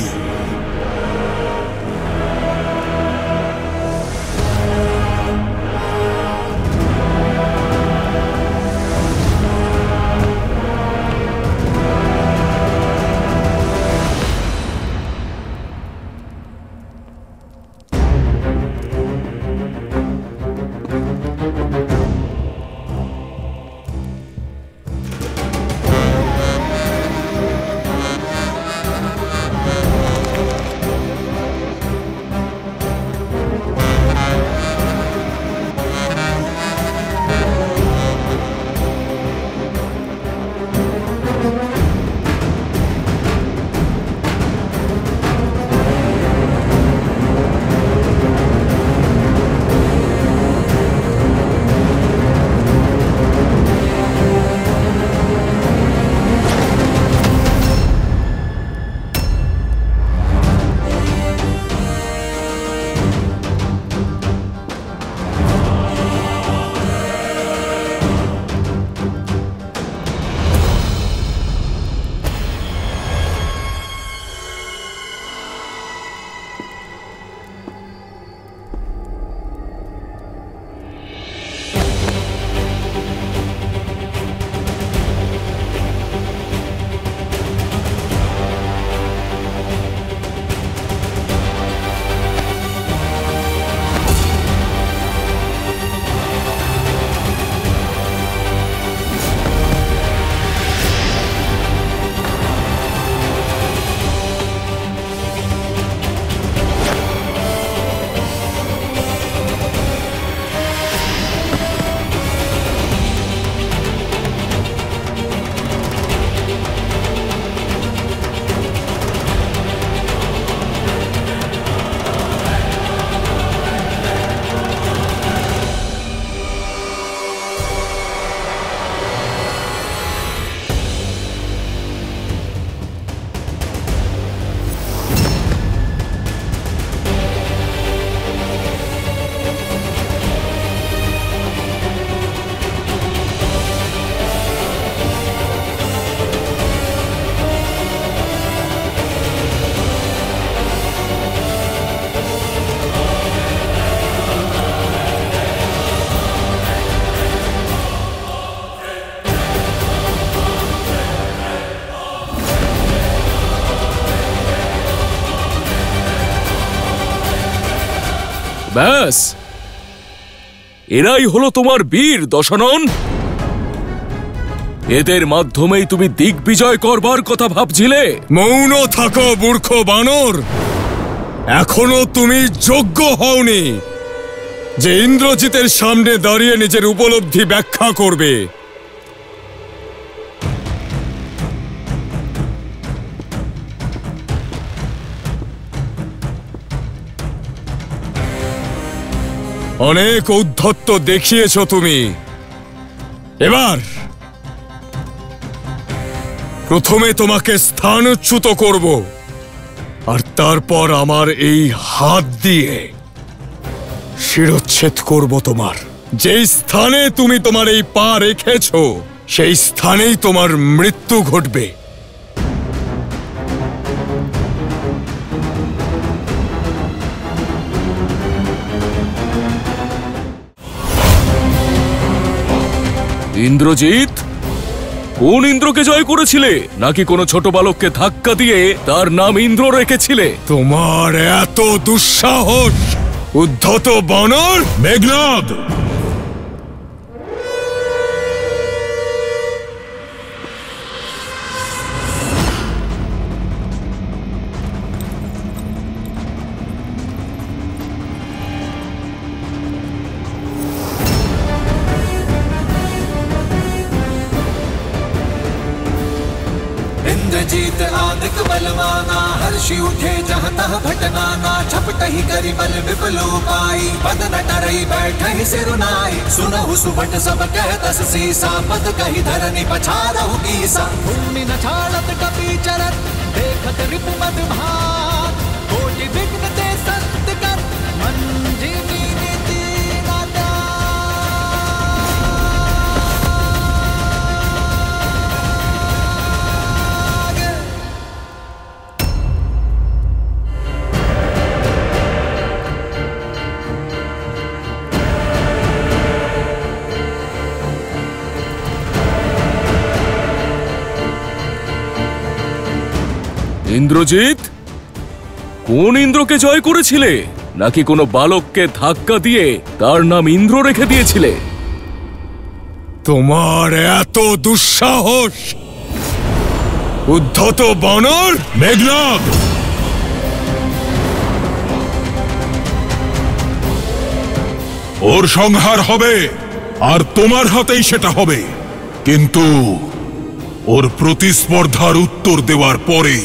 ব্যাস, এরাই হলো তোমার বীর দশানন। এদের মাধ্যমেই তুমি দিগ্বিজয় করবার কথা ভাবছিলে? মৌন থাকো মূর্খ বানর, এখনো তুমি যোগ্য হওনি যে ইন্দ্রজিতের সামনে দাঁড়িয়ে নিজের উপলব্ধি ব্যাখ্যা করবে। অনেক ঔদ্ধত্য দেখিয়েছ তুমি। এবার প্রথমে তোমাকে স্থানচ্যুত করব, আর তারপর আমার এই হাত দিয়ে শিরচ্ছেদ করব তোমার। যেই স্থানে তুমি তোমার এই পা রেখেছ সেই স্থানেই তোমার মৃত্যু ঘটবে। ইন্দ্রজিৎ, কোন ইন্দ্রকে জয় করেছিলে? নাকি কোনো ছোট বালককে ধাক্কা দিয়ে তার নাম ইন্দ্র রেখেছিলে? তোমার এত দুঃসাহস, উদ্ধত বানর! মেঘনাদ, इंद्रजीत आदिक बलवाना, हर्षि उठे जहाँ तह भटनाना। छपटहि करि बल विपुलो पाई, बदन टरई बैठहि सिरुनाई। सुनहु सुबट सब कहतस सीसा, पद कहि धरनि पछारहु कीसा। भूमि न छाड़त कपि चरत, देखत रिपु मद भात। कोटि विघ्न ते सत्य कर, मंजिनी नीति नाता। ইন্দ্রজিৎ, কোন ইন্দ্রকে জয় করেছিলে? নাকি কোনো বালককে ধাক্কা দিয়ে তার নাম ইন্দ্র রেখে দিয়েছিলে? তোমার এত দুঃসাহস, উদ্ধত বানর! মেঘনাদ, ওর সংহার হবে, আর তোমার হাতেই সেটা হবে। কিন্তু ওর প্রতিস্পর্ধার উত্তর দেওয়ার পরে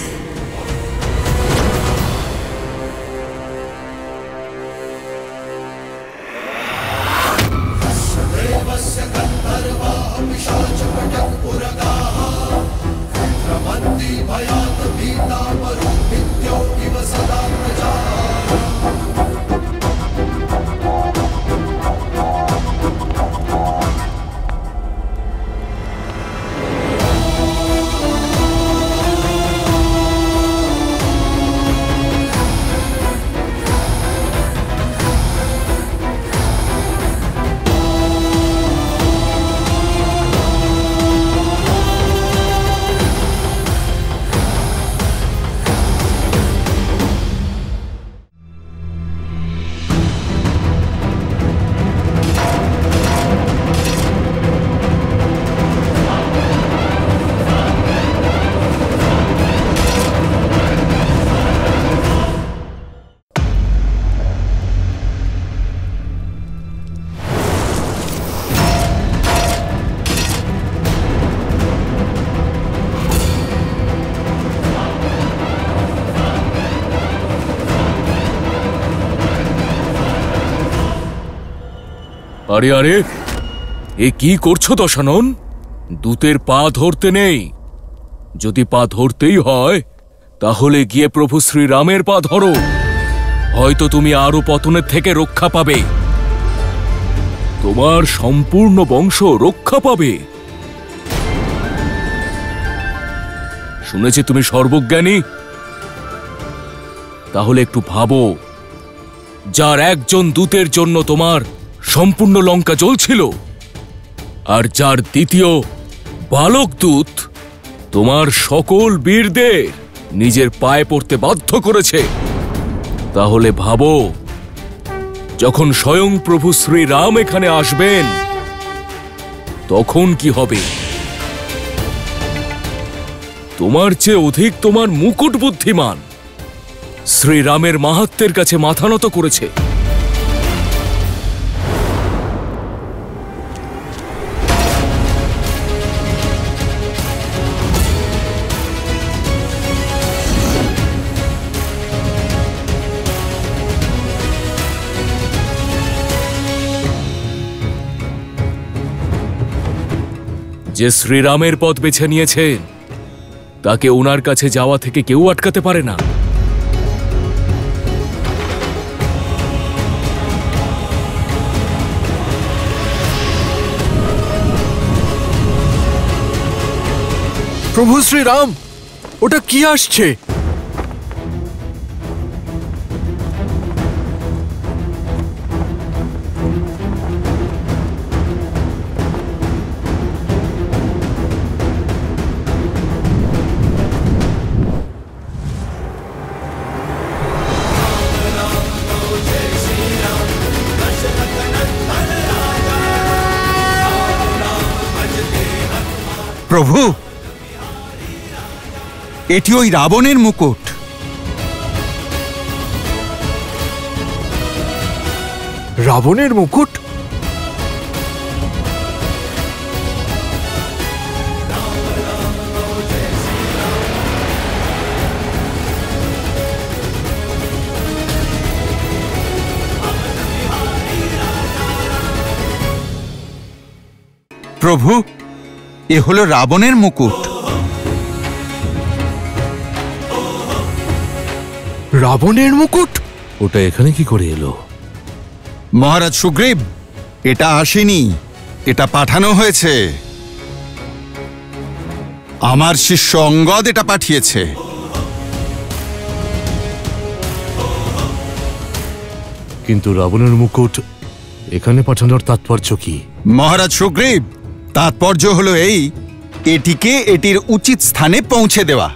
আরে আরে, এ কি করছো দশানন? দূতের পা ধরতে নেই। যদি পা ধরতেই হয় তাহলে গিয়ে প্রভু শ্রীরামের পা ধরো। হয়তো তুমি আরো পতনের থেকে রক্ষা পাবে, তোমার সম্পূর্ণ বংশ রক্ষা পাবে। শুনেছি তুমি সর্বজ্ঞানী। তাহলে একটু ভাবো, যার একজন দূতের জন্য তোমার সম্পূর্ণ লঙ্কা জ্বলছিল, আর যার দ্বিতীয় বালক দূত তোমার সকল বীরদের নিজের পায়ে পড়তে বাধ্য করেছে, তাহলে ভাবো, যখন স্বয়ং প্রভু শ্রীরাম এখানে আসবেন তখন কি হবে? তোমার চেয়ে অধিক তোমার মুকুট বুদ্ধিমান শ্রীরামের মাহাত্ম্যের কাছে মাথা নত করেছে। যে শ্রীরামের পথ বেছে নিয়েছেন তাকে ওনার কাছে যাওয়া থেকে কেউ আটকাতে পারে না। প্রভু শ্রীরাম, ওটা কি আসছে? প্রভু, এটি ওই রাবণের মুকুট। রাবণের মুকুট? প্রভু, এ হলো রাবণের মুকুট। রাবণের মুকুট? ওটা এখানে কি করে এলো? মহারাজ সুগ্রীব, এটা আসেনি, এটা পাঠানো হয়েছে। আমার শিষ্য অঙ্গদ এটা পাঠিয়েছে। কিন্তু রাবণের মুকুট এখানে পাঠানোর তাৎপর্য কি? মহারাজ সুগ্রীব, তাৎপর্য হলো এই, এটিকে এটির উচিত স্থানে পৌঁছে দেওয়া।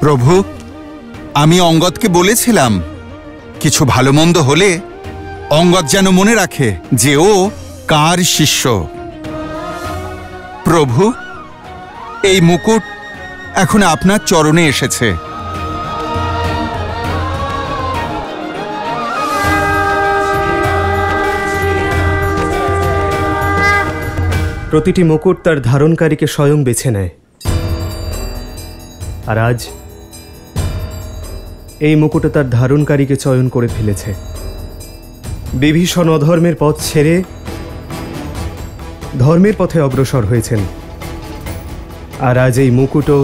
প্রভু, আমি অঙ্গদকে বলেছিলাম কিছু ভালো মন্দ হলে অঙ্গদ যেন মনে রাখে যে ও কার শিষ্য। প্রভু, এই মুকুট এখন আপনার চরণে এসেছে। প্রতিটি মুকুট তার ধারণকারীকে স্বয়ং বেছে নেয়, আর আজ এই মুকুটে তার ধারণকারীকে চয়ন করে ফেলেছে। বিভীষণ অধর্মের পথ ছেড়ে ধর্মের পথে অগ্রসর হয়েছেন, আর আজ এই মুকুটও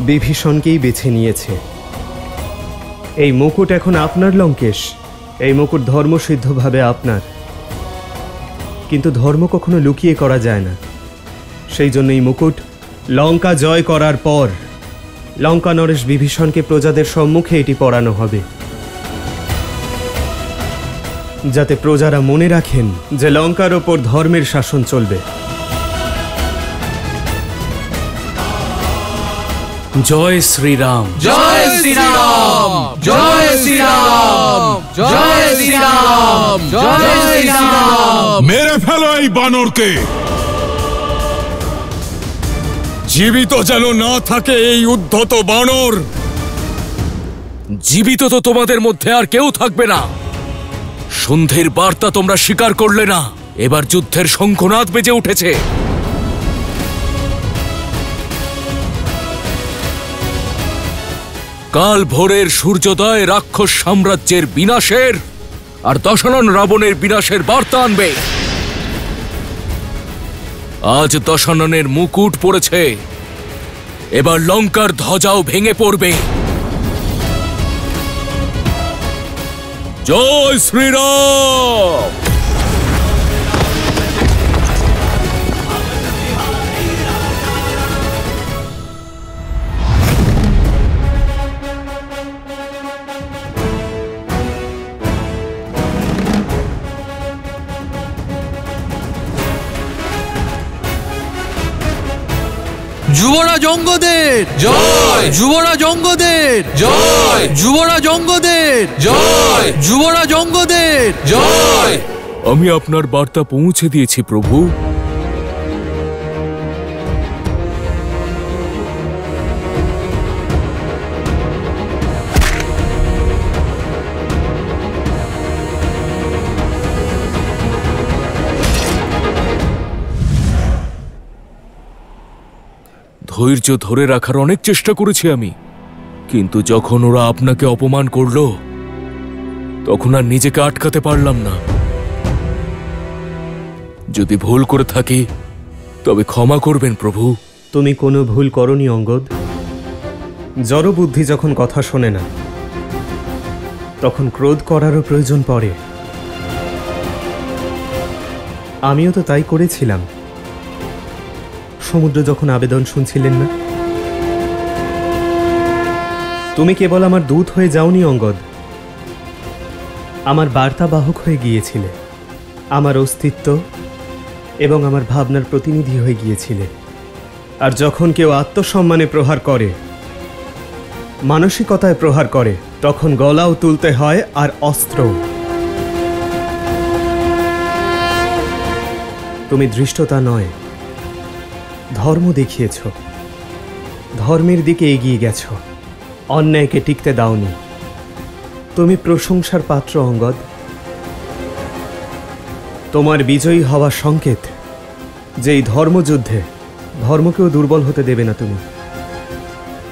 বিভীষণকেই বেছে নিয়েছে। এই মুকুট এখন আপনার লঙ্কেশ, এই মুকুট ধর্মসিদ্ধভাবে আপনার। কিন্তু ধর্ম কখনো লুকিয়ে করা যায় না, সেই জন্য এই মুকুট লঙ্কা জয় করার পর লঙ্কা নরেশ বিভীষণকে প্রজাদের সম্মুখে এটি পরানো হবে, যাতে প্রজারা মনে রাখেন যে লঙ্কার ওপর ধর্মের শাসন চলবে। জয় শ্রীরাম, জয় শ্রীরাম, জয় শ্রীরাম, জয় শ্রীরাম, জয় শ্রীরাম। মেরে ফেলো এই বানরকে। জীবিত যেন না থাকে এই উদ্ধত বানর। জীবিত তো তোমাদের মধ্যে আর কেউ থাকবে না। সন্ধ্যের বার্তা তোমরা স্বীকার করলে না, এবার যুদ্ধের শঙ্খনাদ বেজে উঠেছে। কাল ভোরের সূর্যোদয় রাক্ষস সাম্রাজ্যের বিনাশের আর দশানন রাবণের বিনাশের বার্তা আনবে। আজ দশাননের মুকুট পড়েছে, এবার লঙ্কার ধ্বজাও ভেঙে পড়বে। জয় শ্রীরাম। যুবরাজ অঙ্গদের জয়, যুবরাজ অঙ্গদের জয়, যুবরাজ অঙ্গদের জয়, যুবরাজ অঙ্গদের জয়। আমি আপনার বার্তা পৌঁছে দিয়েছি প্রভু। ধৈর্য ধরে রাখার অনেক চেষ্টা করেছি আমি, কিন্তু যখন ওরা আপনাকে অপমান করলো তখন আর নিজেকে আটকাতে পারলাম না। যদি ভুল করে থাকি তবে ক্ষমা করবেন প্রভু। তুমি কোনো ভুল করনি অঙ্গদ। জড়বুদ্ধি যখন কথা শোনে না, তখন ক্রোধ করারও প্রয়োজন পড়ে। আমিও তো তাই করেছিলাম সমুদ্র যখন আবেদন শুনছিলেন না। তুমি কেবল আমার দূত হয়ে যাওনি অঙ্গদ, আমার বার্তাবাহক হয়ে গিয়েছিলে, আমার অস্তিত্ব এবং আমার ভাবনার প্রতিনিধি হয়ে গিয়েছিলে। আর যখন কেউ আত্মসম্মানে প্রহার করে, মানসিকতায় প্রহার করে, তখন গলাও তুলতে হয় আর অস্ত্র। তুমি ধৃষ্টতা নয়, ধর্ম দেখিয়েছ, ধর্মের দিকে এগিয়ে গেছ, অন্যায়কে টিকতে দাওনি। তুমি প্রশংসার পাত্র অঙ্গদ। তোমার বিজয়ী হওয়ার সংকেত যে এই ধর্মযুদ্ধে ধর্মকেও দুর্বল হতে দেবে না তুমি,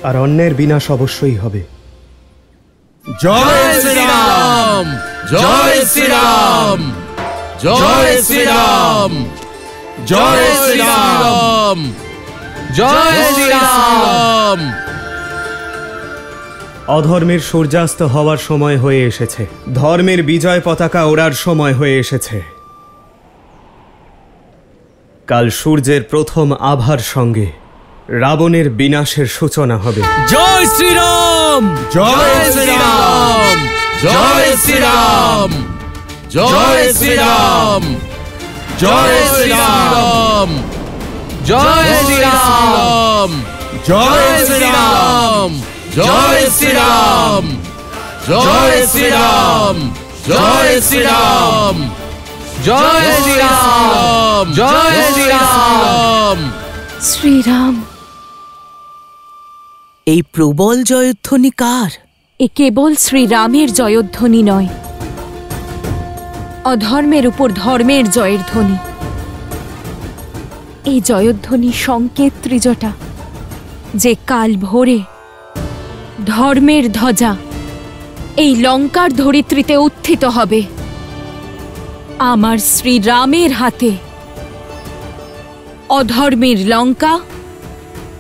আর অন্যায়ের বিনাশ অবশ্যই হবে। জয় শ্রীরাম, জয় শ্রীরাম, জয় শ্রীরাম, জয় শ্রীরাম, জয় শ্রীরাম। অধর্মের সূর্যাস্ত হওয়ার সময় হয়ে এসেছে, ধর্মের বিজয় পতাকা ওড়ার সময় হয়ে এসেছে। কাল সূর্যের প্রথম আভার সঙ্গে রাবণের বিনাশের সূচনা হবে। জয় শ্রীরাম, জয় শ্রীরাম, জয় শ্রীরাম, জয় শ্রীরাম, জয় শ্রীরাম, জয় শ্রীরাম, জয় শ্রীরাম, জয় শ্রীরাম, জয় শ্রীরাম, জয় শ্রীরাম, জয় শ্রীরাম, জয় শ্রীরাম। শ্রীরাম। এই প্রবল জয়ধ্বনি কার? এ কেবল শ্রীরামের জয়ধ্বনি নয়, অধর্মের উপর ধর্মের জয়ের ধ্বনি। এই জয়ধ্বনি সংকেত ত্রিজটা, যে কাল ভোরে ধর্মের ধ্বজা এই লঙ্কার ধরিত্রীতে উত্থিত হবে। আমার শ্রীরামের হাতে অধর্মের লঙ্কা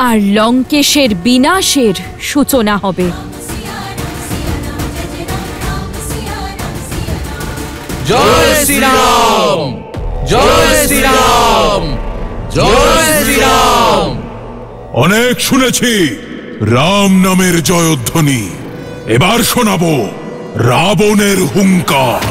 আর লঙ্কেশের বিনাশের সূচনা হবে। জয় শ্রীরাম, জয় শ্রীরাম, জয় শ্রীরাম। অনেক শুনেছি রাম নামের জয়ধ্বনি, এবার শোনাবো রাবণের হুঙ্কার।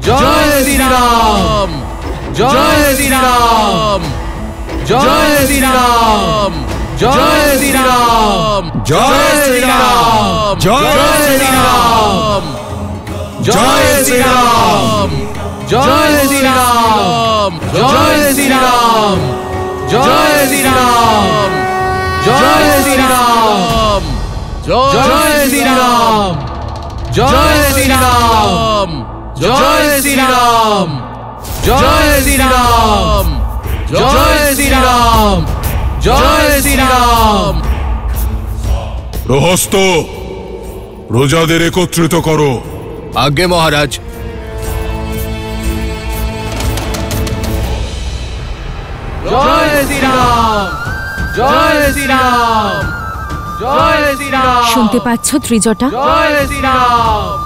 জয় শ্রীরাম, জয় শ্রীরাম, জয় শ্রীরাম, জয় শ্রীরাম, জয় শ্রীরাম, জয় শ্রীরাম, জয় শ্রীরাম, জয় শ্রীরাম, জয় শ্রীরাম, জয় শ্রীরাম, জয় শ্রীরাম, জয় শ্রীরাম, জয় শ্রীরাম, জয় শ্রীরাম, জয় শ্রীরাম, জয় শ্রীরাম, জয় শ্রীরাম। প্রহস্ত, প্রজাদের একত্রিত করো। আজ্ঞে মহারাজ। জয় শ্রীরাম, জয় শ্রীরাম, জয় শ্রীরাম। শুনতে পাচ্ছ ত্রিজটা? জয় শ্রীরাম,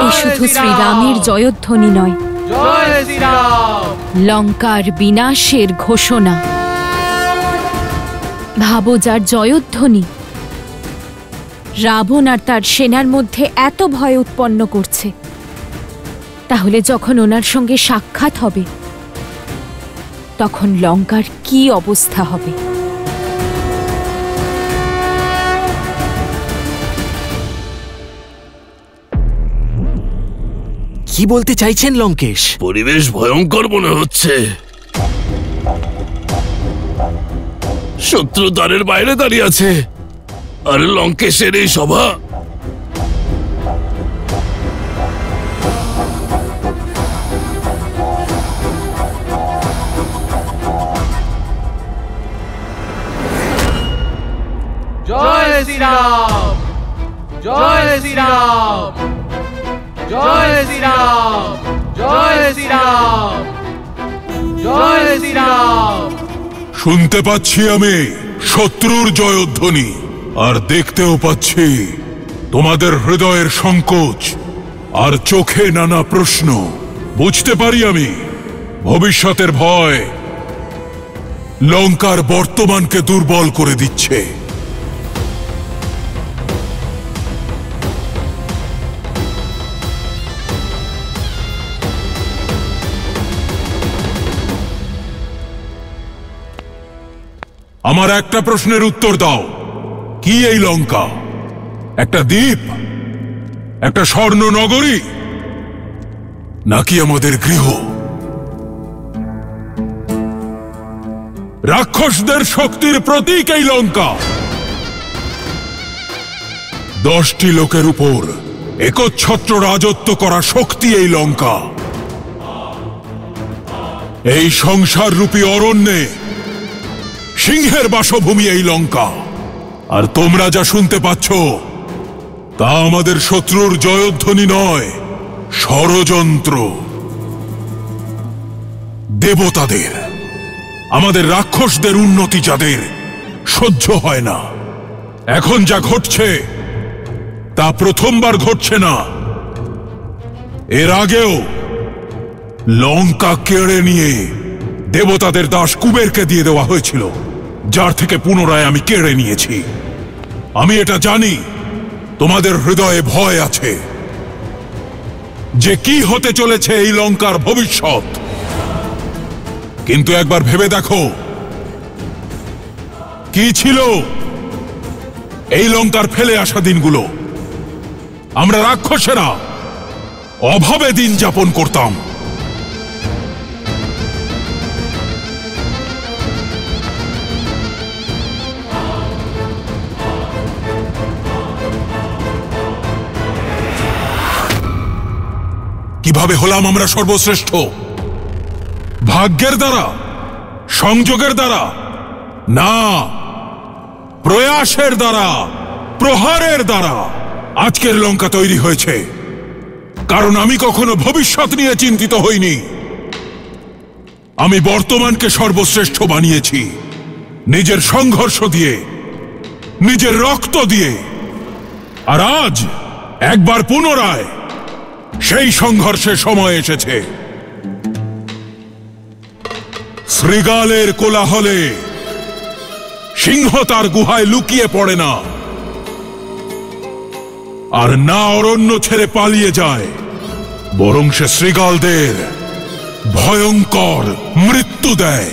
এই শুধু শ্রীরামের জয়ধ্বনি নয়, জয় শ্রীরাম, লঙ্কার বিনাশের ঘোষণা। ভাবো, যার জয়ধ্বনি রাবণ আর তার সেনার মধ্যে এত ভয় উৎপন্ন করছে, তাহলে যখন ওনার সঙ্গে সাক্ষাৎ হবে তখন লঙ্কার কি অবস্থা হবে? কি বলতে চাইছেন লঙ্কেশ? পরিবেশ ভয়ঙ্কর মনে হচ্ছে। শত্রু দ্বারের বাইরে দাঁড়িয়ে আছে, আর লঙ্কেশের এই সভা। শ্রীরাম, জয় শ্রীরাম, জয় শ্রীরাম, জয় শ্রীরাম। শুনতে পাচ্ছি আমি শত্রুর জয়ধ্বনি, আর দেখতেও পাচ্ছি তোমাদের হৃদয়ের সংকোচ আর চোখে নানা প্রশ্ন। বুঝতে পারি আমি ভবিষ্যতের ভয় লঙ্কার বর্তমানকে দুর্বল করে দিচ্ছে। আমার একটা প্রশ্নের উত্তর দাও, কি এই লঙ্কা? একটা দ্বীপ, একটা স্বর্ণ নগরী, নাকি আমাদের গৃহ? রাক্ষসদের শক্তির প্রতীক এই লঙ্কা। 10টি লোকের উপর একচ্ছত্র রাজত্ব করা শক্তি এই লঙ্কা। এই সংসার রূপী অরণ্যে সিংহের বাসভূমি এই লঙ্কা। আর তোমরা যা শুনতে পাচ্ছ তা আমাদের শত্রুর জয়ধ্বনি নয়, ষড়যন্ত্র। দেবতাদের, আমাদের রাক্ষসদের উন্নতি যাদের সহ্য হয় না। এখন যা ঘটছে তা প্রথমবার ঘটছে না, এর আগেও লঙ্কা কেড়ে নিয়ে দেবতাদের দাস কুবেরকে দিয়ে দেওয়া হয়েছিল, যার থেকে পুনরায় আমি কেড়ে নিয়েছি। আমি এটা জানি তোমাদের হৃদয়ে ভয় আছে যে কি হতে চলেছে এই লঙ্কার ভবিষ্যৎ। কিন্তু একবার ভেবে দেখো কি ছিল এই লঙ্কার ফেলে আসা দিনগুলো। আমরা রাক্ষসেরা অভাবে দিন যাপন করতাম। কিভাবে হলাম আমরা সর্বশ্রেষ্ঠ? ভাগ্যের দ্বারা, সংযোগের দ্বারা না, প্রয়াসের দ্বারা, প্রহারের দ্বারা আজকের লঙ্কা তৈরি হয়েছে। কারণ আমি কখনো ভবিষ্যৎ নিয়ে চিন্তিত হইনি, আমি বর্তমানকে সর্বশ্রেষ্ঠ বানিয়েছি নিজের সংঘর্ষ দিয়ে, নিজের রক্ত দিয়ে। আর আজ একবার পুনরায় সেই সংঘর্ষের সময় এসেছে। শৃগালের কোলাহলে সিংহ তার গুহায় লুকিয়ে পড়ে না, আর না অরণ্য ছেড়ে পালিয়ে যায়, বরং সে শৃগালদের ভয়ঙ্কর মৃত্যু দেয়।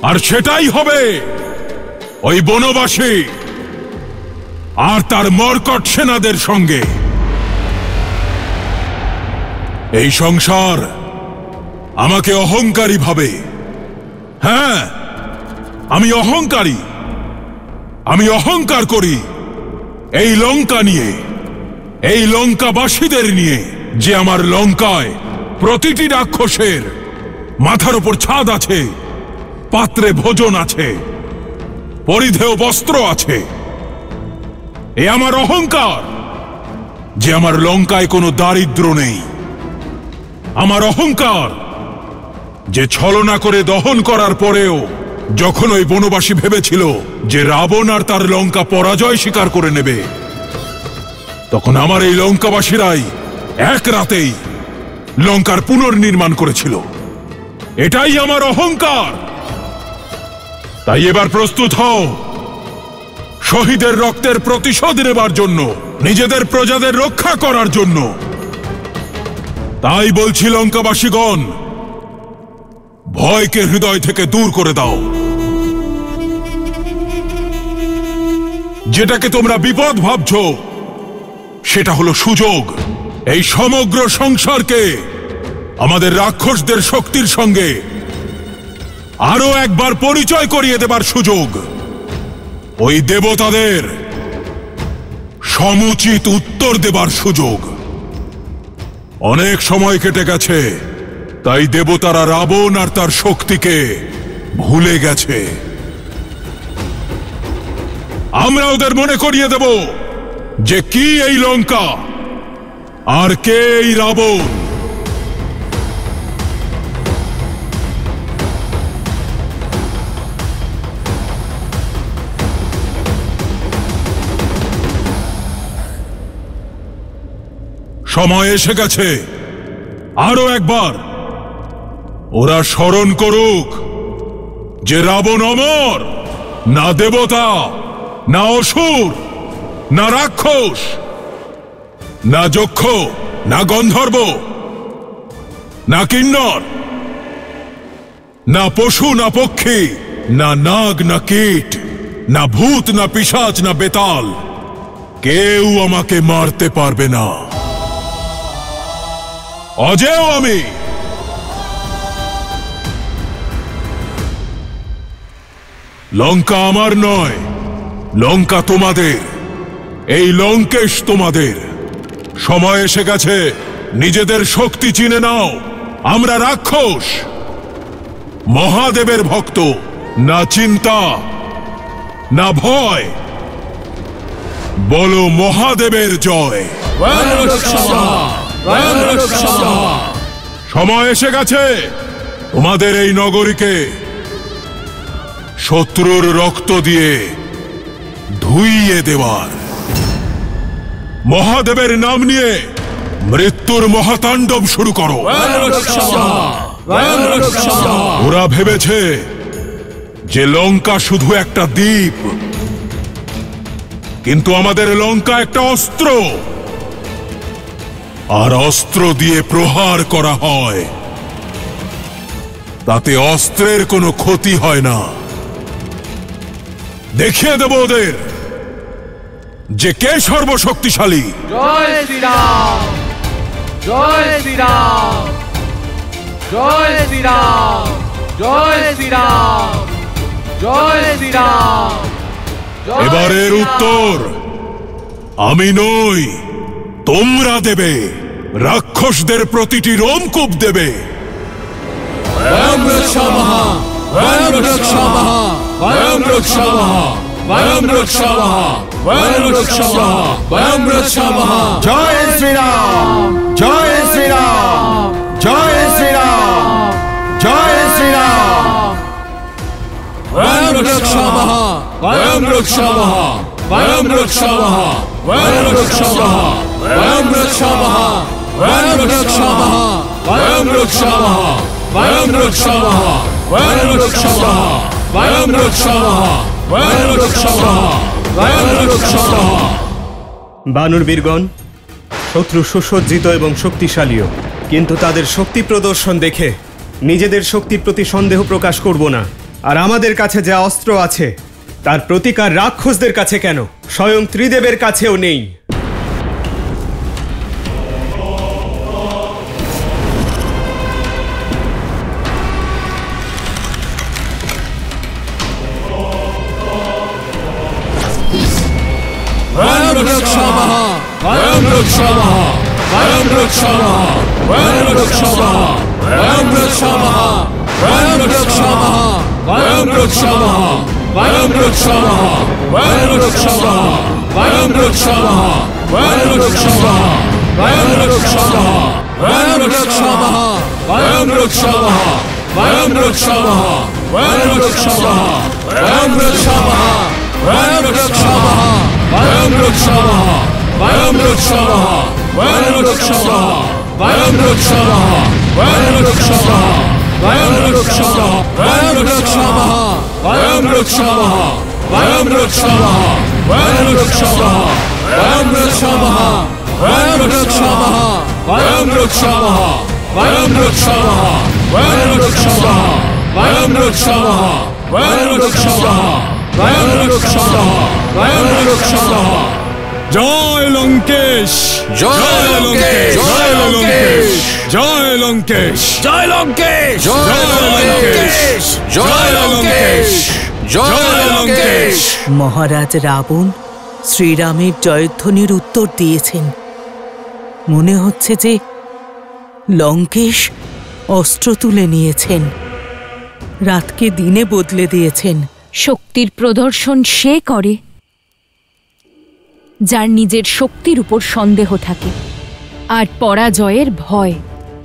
আর সেটাই হবে ওই বনবাসী আর তার মর্কট সেনাদের সঙ্গে। এই সংসার আমাকে অহংকারী ভাবে। হ্যাঁ, আমি অহংকারী। আমি অহংকার করি এই লঙ্কা নিয়ে, এই লঙ্কাবাসীদের নিয়ে, যে আমার লঙ্কায় প্রতিটি রাক্ষসের মাথার উপর ছাদ আছে, পাত্রে ভোজন আছে, পরিধেয় বস্ত্র আছে। এ আমার অহংকার যে আমার লঙ্কায় কোনো দারিদ্র নেই। আমার অহংকার যে ছলনা করে দহন করার পরেও যখন ওই বনবাসী ভেবেছিল যে রাবণ আর তার লঙ্কা পরাজয় স্বীকার করে নেবে, তখন আমার এই লঙ্কাবাসীরাই এক রাতেই লঙ্কার পুনর্নির্মাণ করেছিল। এটাই আমার অহংকার। তাই এবার প্রস্তুত হও শহীদের রক্তের প্রতিশোধ নেবার জন্য, নিজেদের প্রজাদের রক্ষা করার জন্য। তাই বলছি লঙ্কাবাসীগণ, ভয়কে হৃদয় থেকে দূর করে দাও। যেটাকে তোমরা বিপদ ভাবছ সেটা হলো সুযোগ। এই সমগ্র সংসারকে আমাদের রাক্ষসদের শক্তির সঙ্গে আরো একবার পরিচয় করিয়ে দেবার সুযোগ। ওই দেবতাদের সমুচিত উত্তর দেবার সুযোগ। অনেক সময় কেটে গেছে, তাই দেবতারা রাবণ আর তার শক্তিকে ভুলে গেছে। আমরা ওদের মনে করিয়ে দেব যে কি এই লঙ্কা আর কে এই রাবণ। সময় এসে গেছে আরো একবার ওরা স্মরণ করুক যে রাবণ অমর, না দেবতা, না অসুর, না রাক্ষস, না যক্ষ, না গন্ধর্ব, না কিন্নর, না পশু, না পক্ষী, না নাগ, না কীট, না ভূত, না পিশাচ, না বেতাল, কেউ আমাকে মারতে পারবে না। অজেয় আমি। লঙ্কা আমার নয়, লঙ্কা তোমাদের। এই লঙ্কেশ তোমাদের। সময় এসে গেছে নিজেদের শক্তি চিনে নাও। আমরা রাক্ষস, মহাদেবের ভক্ত। না চিন্তা, না ভয়, বলো মহাদেবের জয়। সময় এসে গেছে তোমাদের এই নগরীকে শত্রুর রক্ত দিয়ে ধুইয়ে দেওয়ার। মহাদেবের নাম নিয়ে মৃত্যুর মহাতাণ্ডব শুরু করো। ওরা ভেবেছে যে লঙ্কা শুধু একটা দ্বীপ, কিন্তু আমাদের লঙ্কা একটা অস্ত্র, আর অস্ত্র দিয়ে প্রহার করা হয়। তাতে অস্ত্রের কোনো ক্ষতি হয় না। দেখিয়ে দেব ওদের যে কে সর্বশক্তিশালী। জয় শ্রীরাম, জয় শ্রীরাম, জয় শ্রীরাম, জয় শ্রীরাম, জয় শ্রীরাম। এবারের উত্তর আমি নই, তোমরা দেবে। রাক্ষসদের প্রতিটি রোমকূপ দেবে। জয় শ্রীরাম, জয় শ্রীরাম, জয় শ্রীরাম, জয় শ্রীরাম। বানর বীরগণ শত্রু সুসজ্জিত এবং শক্তিশালীও, কিন্তু তাদের শক্তি প্রদর্শন দেখে নিজেদের শক্তির প্রতি সন্দেহ প্রকাশ করব না। আর আমাদের কাছে যা অস্ত্র আছে তার প্রতিকার রাক্ষসদের কাছে কেন, স্বয়ং ত্রিদেবের কাছেও নেই। জয় লঙ্কেশ, জয় লঙ্কেশ, জয় লঙ্কেশ, জয় লঙ্কেশ, জয় লঙ্কেশ, জয় লঙ্কেশ, জয় লঙ্কেশ, জয় লঙ্কেশ। মহারাজ রাবণ শ্রীরামের জয়ধ্বনির উত্তর দিয়েছেন। মনে হচ্ছে যে লঙ্কেশ অস্ত্র তুলে নিয়েছেন, রাতকে দিনে বদলে দিয়েছেন। শক্তির প্রদর্শন সে করে যার নিজের শক্তির উপর সন্দেহ থাকে আর পরাজয়ের ভয়।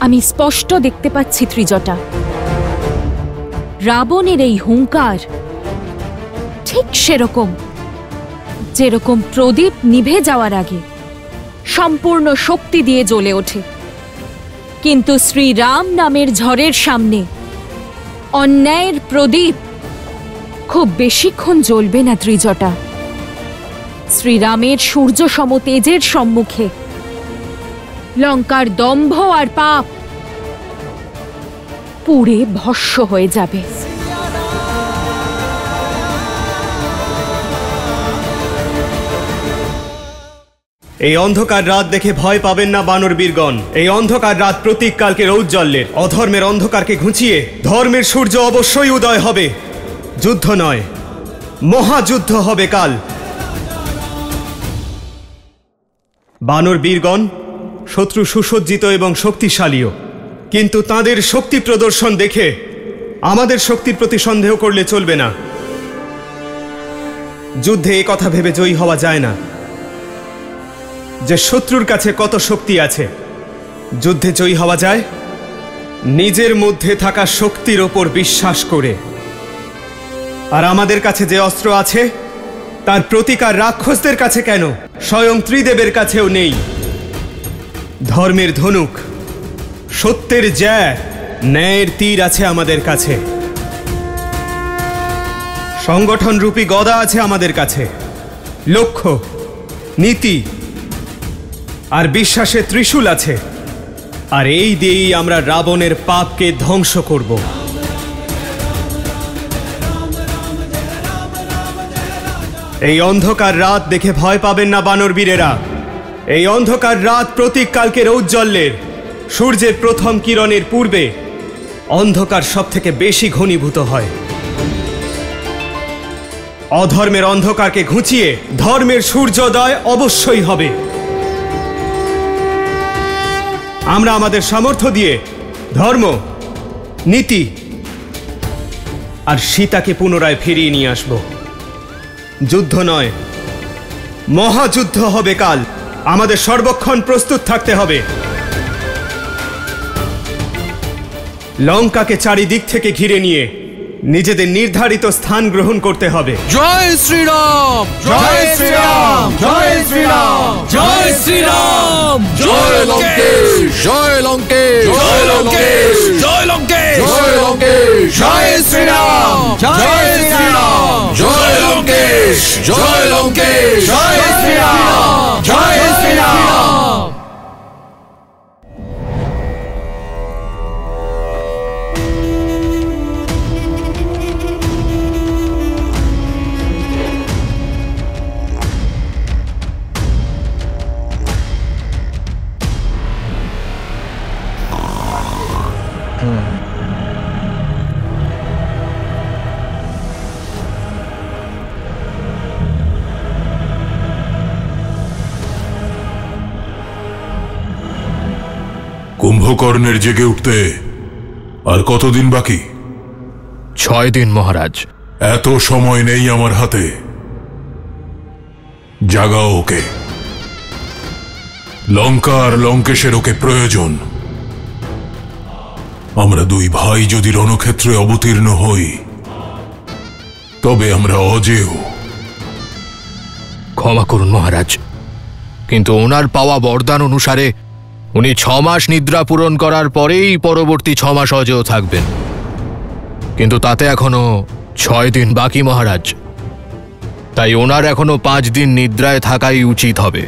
আমি স্পষ্ট দেখতে পাচ্ছি ত্রিজটা, রাবণের এই হুঙ্কার ঠিক সেরকম যেরকম প্রদীপ নিভে যাওয়ার আগে সম্পূর্ণ শক্তি দিয়ে জ্বলে ওঠে, কিন্তু শ্রীরাম নামের ঝড়ের সামনে অন্যায়ের প্রদীপ খুব বেশিক্ষণ জ্বলবে না ত্রিজটা। শ্রীরামের সূর্য সম তেজের সম্মুখে লঙ্কার দম্ভ আর পাপ পুড়ে ভস্ম হয়ে যাবে। এই অন্ধকার রাত দেখে ভয় পাবেন না বানর বীরগণ। এই অন্ধকার রাত প্রতীককালকে ঔজ্জ্বল্যের, অধর্মের অন্ধকারকে ঘুঁচিয়ে ধর্মের সূর্য অবশ্যই উদয় হবে। যুদ্ধ নয়, মহাযুদ্ধ হবে কাল। বানর বীরগণ শত্রু সুসজ্জিত এবং শক্তিশালীও, কিন্তু তাদের শক্তি প্রদর্শন দেখে আমাদের শক্তির প্রতি সন্দেহ করলে চলবে না। যুদ্ধে এ কথা ভেবে জয়ী হওয়া যায় না যে শত্রুর কাছে কত শক্তি আছে। যুদ্ধে জয়ী হওয়া যায় নিজের মধ্যে থাকা শক্তির ওপর বিশ্বাস করে। আর আমাদের কাছে যে অস্ত্র আছে তার প্রতিকার রাক্ষসদের কাছে কেন, স্বয়ং ত্রিদেবের কাছেও নেই। ধর্মের ধনুক, সত্যের জ্যা, ন্যায়ের তীর আছে আমাদের কাছে। সংগঠন রূপী গদা আছে আমাদের কাছে। লক্ষ্য, নীতি আর বিশ্বাসের ত্রিশূল আছে। আর এই দিয়েই আমরা রাবণের পাপকে ধ্বংস করব। এই অন্ধকার রাত দেখে ভয় পাবেন না বানর বীরেরা। এই অন্ধকার রাত প্রতীককালকের ঔজ্জ্বল্যের। সূর্যের প্রথম কিরণের পূর্বে অন্ধকার সব থেকে বেশি ঘনীভূত হয়। অধর্মের অন্ধকারকে ঘুঁচিয়ে ধর্মের সূর্যোদয় অবশ্যই হবে। আমরা আমাদের সামর্থ্য দিয়ে ধর্ম, নীতি আর সীতাকে পুনরায় ফিরিয়ে নিয়ে আসব। যুদ্ধ নয়, মহাযুদ্ধ হবে কাল। আমাদের সর্বক্ষণ প্রস্তুত থাকতে হবে। লঙ্কাকে চারিদিক থেকে ঘিরে নিয়ে নিজেদের নির্ধারিত স্থান গ্রহণ করতে হবে। জয় শ্রীরাম, জয় শ্রীরাম, জয় শ্রীরাম, জয় শ্রীরাম, জয় লঙ্কেশ, জয় লঙ্কেশ, জয় লঙ্কেশ, জয় লঙ্কেশ, জয় লঙ্কেশ, জয় শ্রীরাম, জয় শ্রীরাম, জয় লঙ্কেশ, জয় লঙ্কেশ, জয় শ্রীরাম, জয় শ্রীরাম। কুম্ভকর্ণের জেগে উঠতে আর কতদিন বাকি? 6 দিন মহারাজ। এত সময় নেই আমার হাতে। জাগাও ওকে। লঙ্কা আর লঙ্কেশের ওকে প্রয়োজন। আমরা দুই ভাই যদি রণক্ষেত্রে অবতীর্ণ হই তবে আমরা অজেয়। ক্ষমা করুন মহারাজ, কিন্তু ওনার পাওয়া বরদান অনুসারে উনি 6 মাস নিদ্রা পূরণ করার পরেই পরবর্তী 6 মাস অজেয় থাকবেন। কিন্তু তাতে এখনো 6 দিন বাকি মহারাজ। তাই ওনার এখনো 5 দিন নিদ্রায় থাকাই উচিত হবে।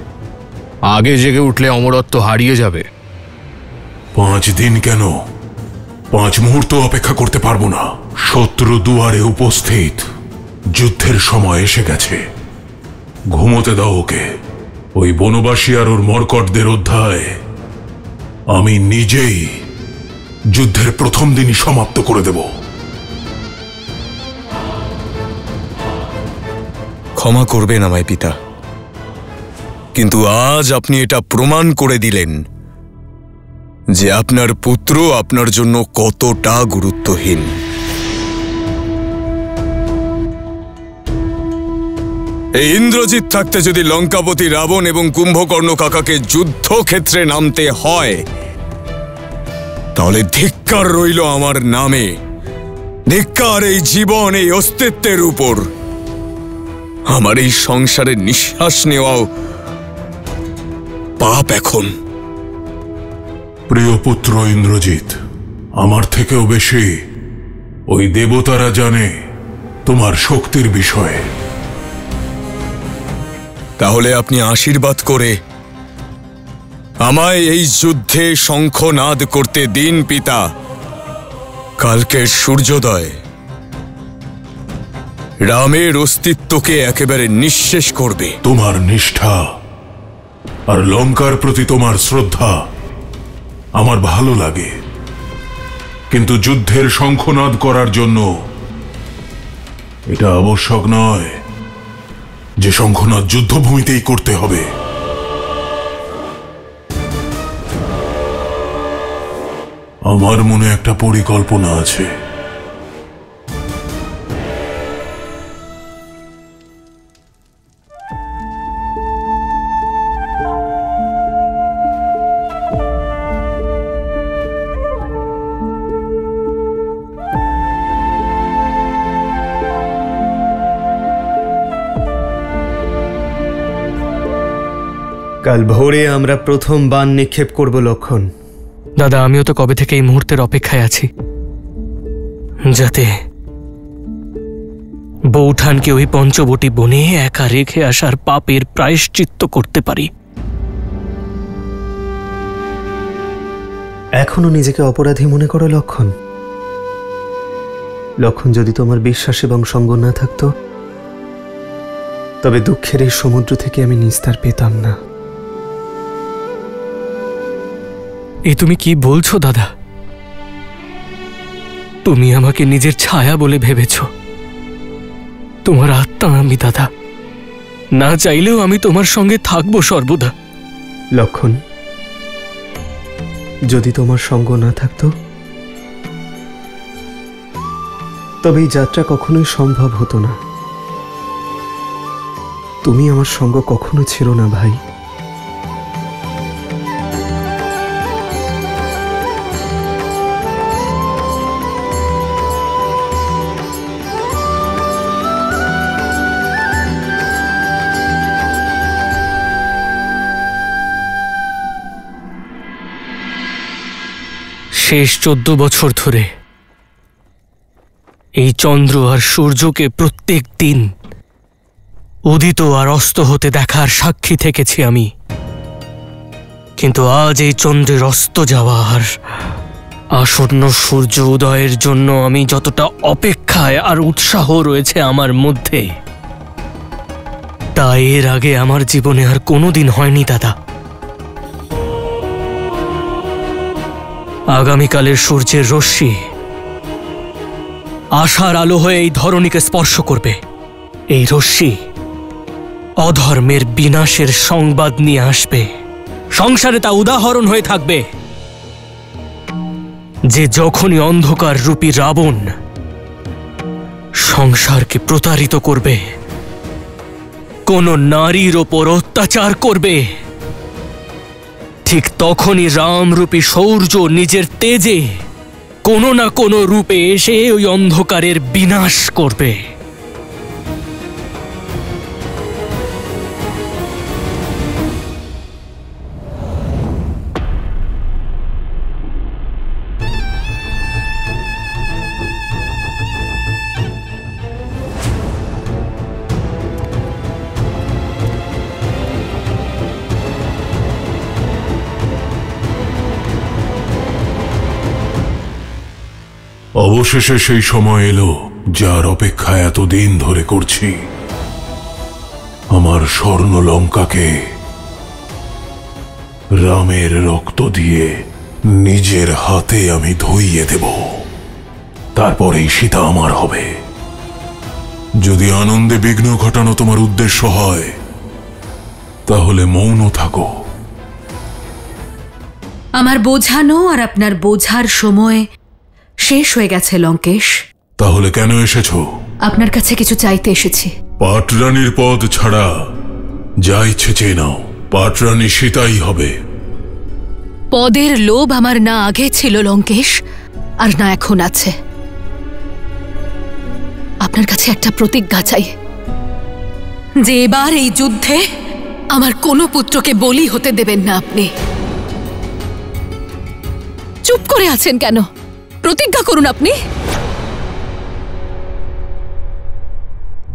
আগে জেগে উঠলে অমরত্ব হারিয়ে যাবে। 5 দিন কেন, 5 মুহূর্ত অপেক্ষা করতে পারবো না। শত্রু দুয়ারে উপস্থিত। যুদ্ধের সময় এসে গেছে। ঘুমোতে দাও ওকে। ওই বনবাসী আর ওর মর্কটদের অধ্যায় আমি নিজেই যুদ্ধের প্রথম দিনই সমাপ্ত করে দেব। ক্ষমা করবেন আমায় পিতা, কিন্তু আজ আপনি এটা প্রমাণ করে দিলেন যে আপনার পুত্র আপনার জন্য কতটা গুরুত্বহীন। এই ইন্দ্রজিৎ থাকতে যদি লঙ্কাপতি রাবণ এবং কুম্ভকর্ণ কাকাকে যুদ্ধক্ষেত্রে নামতে হয়, তাহলে ধিক্কার রইল আমার নামে, ধিক্কার এই জীবন, এই অস্তিত্বের উপর। আমার এই সংসারে নিঃশ্বাস নেওয়াও পাপ এখন। প্রিয় পুত্র ইন্দ্রজিৎ, আমার থেকেও বেশি ওই দেবতারা জানে তোমার শক্তির বিষয়ে। তাহলে আপনি আশীর্বাদ করে আমায় এই যুদ্ধে শঙ্খনাদ করতে দিন পিতা। কালকের সূর্যোদয় রামের অস্তিত্বকে একেবারে নিঃশেষ করবে। তোমার নিষ্ঠা আর লঙ্কার প্রতি তোমার শ্রদ্ধা আমার ভালো লাগে, কিন্তু যুদ্ধের শঙ্খনাদ করার জন্য এটা আবশ্যক নয় যে শঙ্খনাদ যুদ্ধভূমিতেই করতে হবে। আমার মনে একটা পরিকল্পনা আছে। কাল ভোরে আমরা প্রথম বাণ নিক্ষেপ করব লক্ষণ। দাদা, আমিও তো কবে থেকে এই মুহূর্তের অপেক্ষায় আছি, যাতে বৌঠানকে ওই পঞ্চবটি বনে একা রেখে আসার পাপের প্রায়শ্চিত্ত করতে পারি। এখনো নিজেকে অপরাধী মনে করো লক্ষণ? লক্ষণ, যদি তোমার বিশ্বাস এবং সঙ্গ না থাকতো, তবে দুঃখের এই সমুদ্র থেকে আমি নিস্তার পেতাম না। এ তুমি কি বলছো দাদা? তুমি আমাকে নিজের ছায়া বলে ভেবেছ। তোমার আত্মা আমি দাদা, না চাইলেও আমি তোমার সঙ্গে থাকবো সর্বদা। লক্ষণ, যদি তোমার সঙ্গ না থাকতো, তবে এই যাত্রা কখনোই সম্ভব হতো না। তুমি আমার সঙ্গ কখনো ছিল না ভাই। শেষ 14 বছর ধরে এই চন্দ্র আর সূর্যকে প্রত্যেক দিন উদিত আর অস্ত হতে দেখার সাক্ষী থেকেছি আমি। কিন্তু আজ এই চন্দ্রের অস্ত যাওয়ার আসন্ন সূর্য উদয়ের জন্য আমি যতটা অপেক্ষায় আর উৎসাহ রয়েছে আমার মধ্যে, তা এর আগে আমার জীবনে আর কোনোদিন হয়নি দাদা। আগামীকালের সূর্যের রশ্মি আশার আলো হয়ে এই ধরণীকে স্পর্শ করবে। এই রশ্মি অধর্মের বিনাশের সংবাদ নিয়ে আসবে। সংসারে তা উদাহরণ হয়ে থাকবে যে যখনই অন্ধকার রূপী রাবণ সংসারকে প্রতারিত করবে, কোন নারীর ওপর অত্যাচার করবে, ঠিক তখনই রামরূপী সূর্য নিজের তেজে কোনো না কোনো রূপে এসে ওই অন্ধকারের বিনাশ করবে। অবশেষে সেই সময় এলো যার অপেক্ষা এতদিন ধরে করছি। আমার স্বর্ণ লঙ্কাকে রামের রক্ত দিয়ে নিজের হাতে আমি ধুইয়ে দেব। তারপরেই সীতা আমার হবে। যদি আনন্দে বিঘ্ন ঘটানো তোমার উদ্দেশ্য হয়, তাহলে মৌন থাকো। আমার বোঝানো আর আপনার বোঝার সময় শেষ হয়ে গেছে লঙ্কেশ। তাহলে কেন এসেছো? আপনার কাছে কিছু চাইতে এসেছি। পাটরানীর পদ ছাড়া যা ইচ্ছে চেয়ে নাও, পাটরানী সীতাই হবে। পদের লোভ আমার না আগে ছিল লঙ্কেশ, আর না এখন আছে। আপনার কাছে একটা প্রতিজ্ঞা চাই যে এবার এই যুদ্ধে আমার কোনো পুত্রকে বলি হতে দেবেন না আপনি। চুপ করে আছেন কেন? প্রতিজ্ঞা করুন আপনি।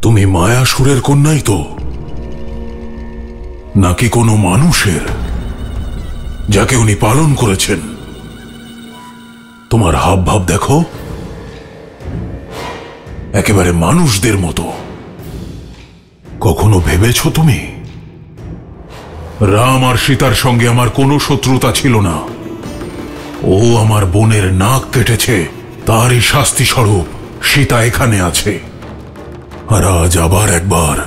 তুমি মায়াসুরের কন্যাই তো, নাকি কোনো মানুষের যাকে উনি পালন করেছেন? তোমার হাবভাব দেখো, একেবারে মানুষদের মতো। কখনো ভেবেছ তুমি রাম আর সীতার সঙ্গে আমার কোনো শত্রুতা ছিল না? ও আমার বোনের নাক কেটেছে, তারই শাস্তি স্বরূপ সীতা এখানে আছে। আর আজ আবার একবার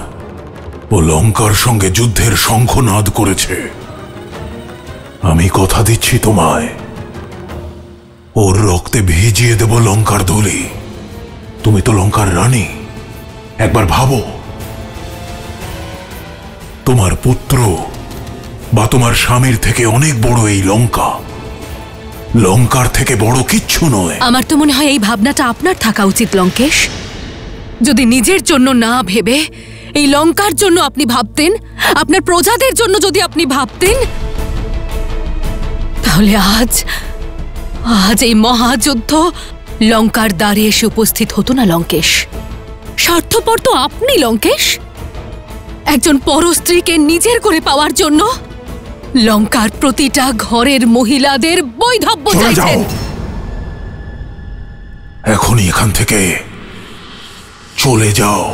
ও লঙ্কার সঙ্গে যুদ্ধের শঙ্খনাদ করেছে। আমি কথা দিচ্ছি তোমায়, ওর রক্তে ভিজিয়ে দেব লঙ্কার ধুলি। তুমি তো লঙ্কার রানী, একবার ভাবো, তোমার পুত্র বা তোমার স্বামীর থেকে অনেক বড় এই লঙ্কা, লঙ্কার থেকে বড় কিচ্ছু নয়। আমার তো মনে হয় এই ভাবনাটা আপনার থাকা উচিত লঙ্কেশ। যদি নিজের জন্য না ভেবে এই লঙ্কার জন্য আপনি ভাবতেন, আপনার প্রজাদের জন্য যদি আপনি ভাবতেন, তাহলে আজ এই মহাযুদ্ধ লঙ্কার দ্বারে এসে উপস্থিত হতো না লঙ্কেশ। স্বার্থপর তো আপনি লঙ্কেশ। একজন পরস্ত্রীকে নিজের করে পাওয়ার জন্য লঙ্কার প্রতিটা ঘরের মহিলাদের বৈধব্য চাইছেন। এখনই এখান থেকে চলে যাও।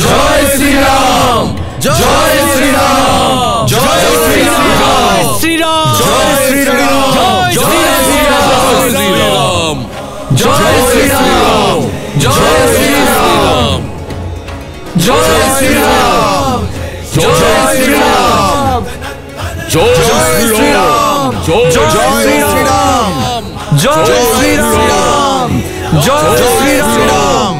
জয় শ্রীরাম, জয় শ্রীরাম, জয় শ্রীরাম, শ্রীরাম, জয় শ্রীরাম, জয় শ্রীরাম, জয় শ্রীরাম, জয় শ্রীরাম, জয় শ্রীরাম, জয় শ্রীরাম, জয় শ্রীরাম, জয় শ্রীরাম, জয় শ্রীরাম, জয় শ্রীরাম।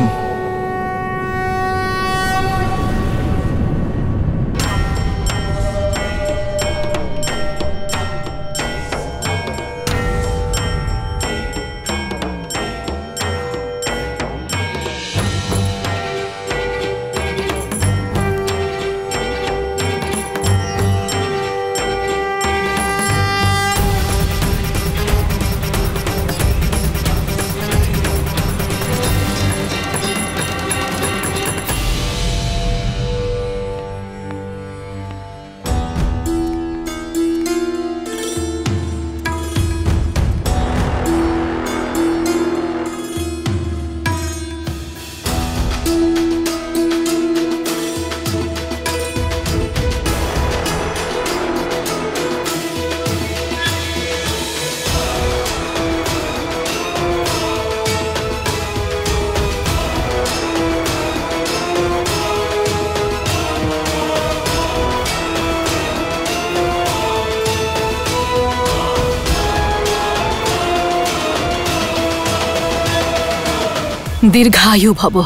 দীর্ঘায়ু ভব,